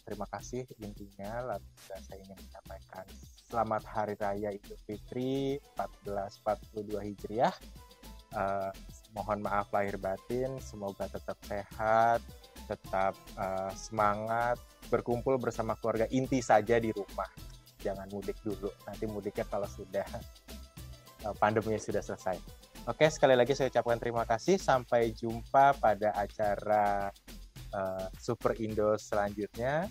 A: terima kasih intinya, lalu juga saya ingin menyampaikan selamat Hari Raya Idul Fitri 1442 Hijriah. Mohon maaf lahir batin, semoga tetap sehat, tetap semangat, berkumpul bersama keluarga inti saja di rumah. Jangan mudik dulu, nanti mudiknya kalau sudah pandeminya sudah selesai. Oke, sekali lagi saya ucapkan terima kasih. Sampai jumpa pada acara Super Indo selanjutnya.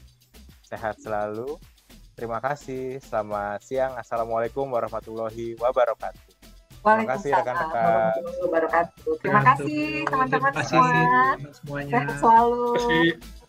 A: Sehat selalu. Terima kasih. Selamat siang. Assalamualaikum warahmatullahi wabarakatuh. Terima kasih rekan-rekan.
D: Warahmatullahi wabarakatuh. Terima kasih teman-teman semua.
E: semuanya.
D: Sehat selalu.
C: Terima kasih.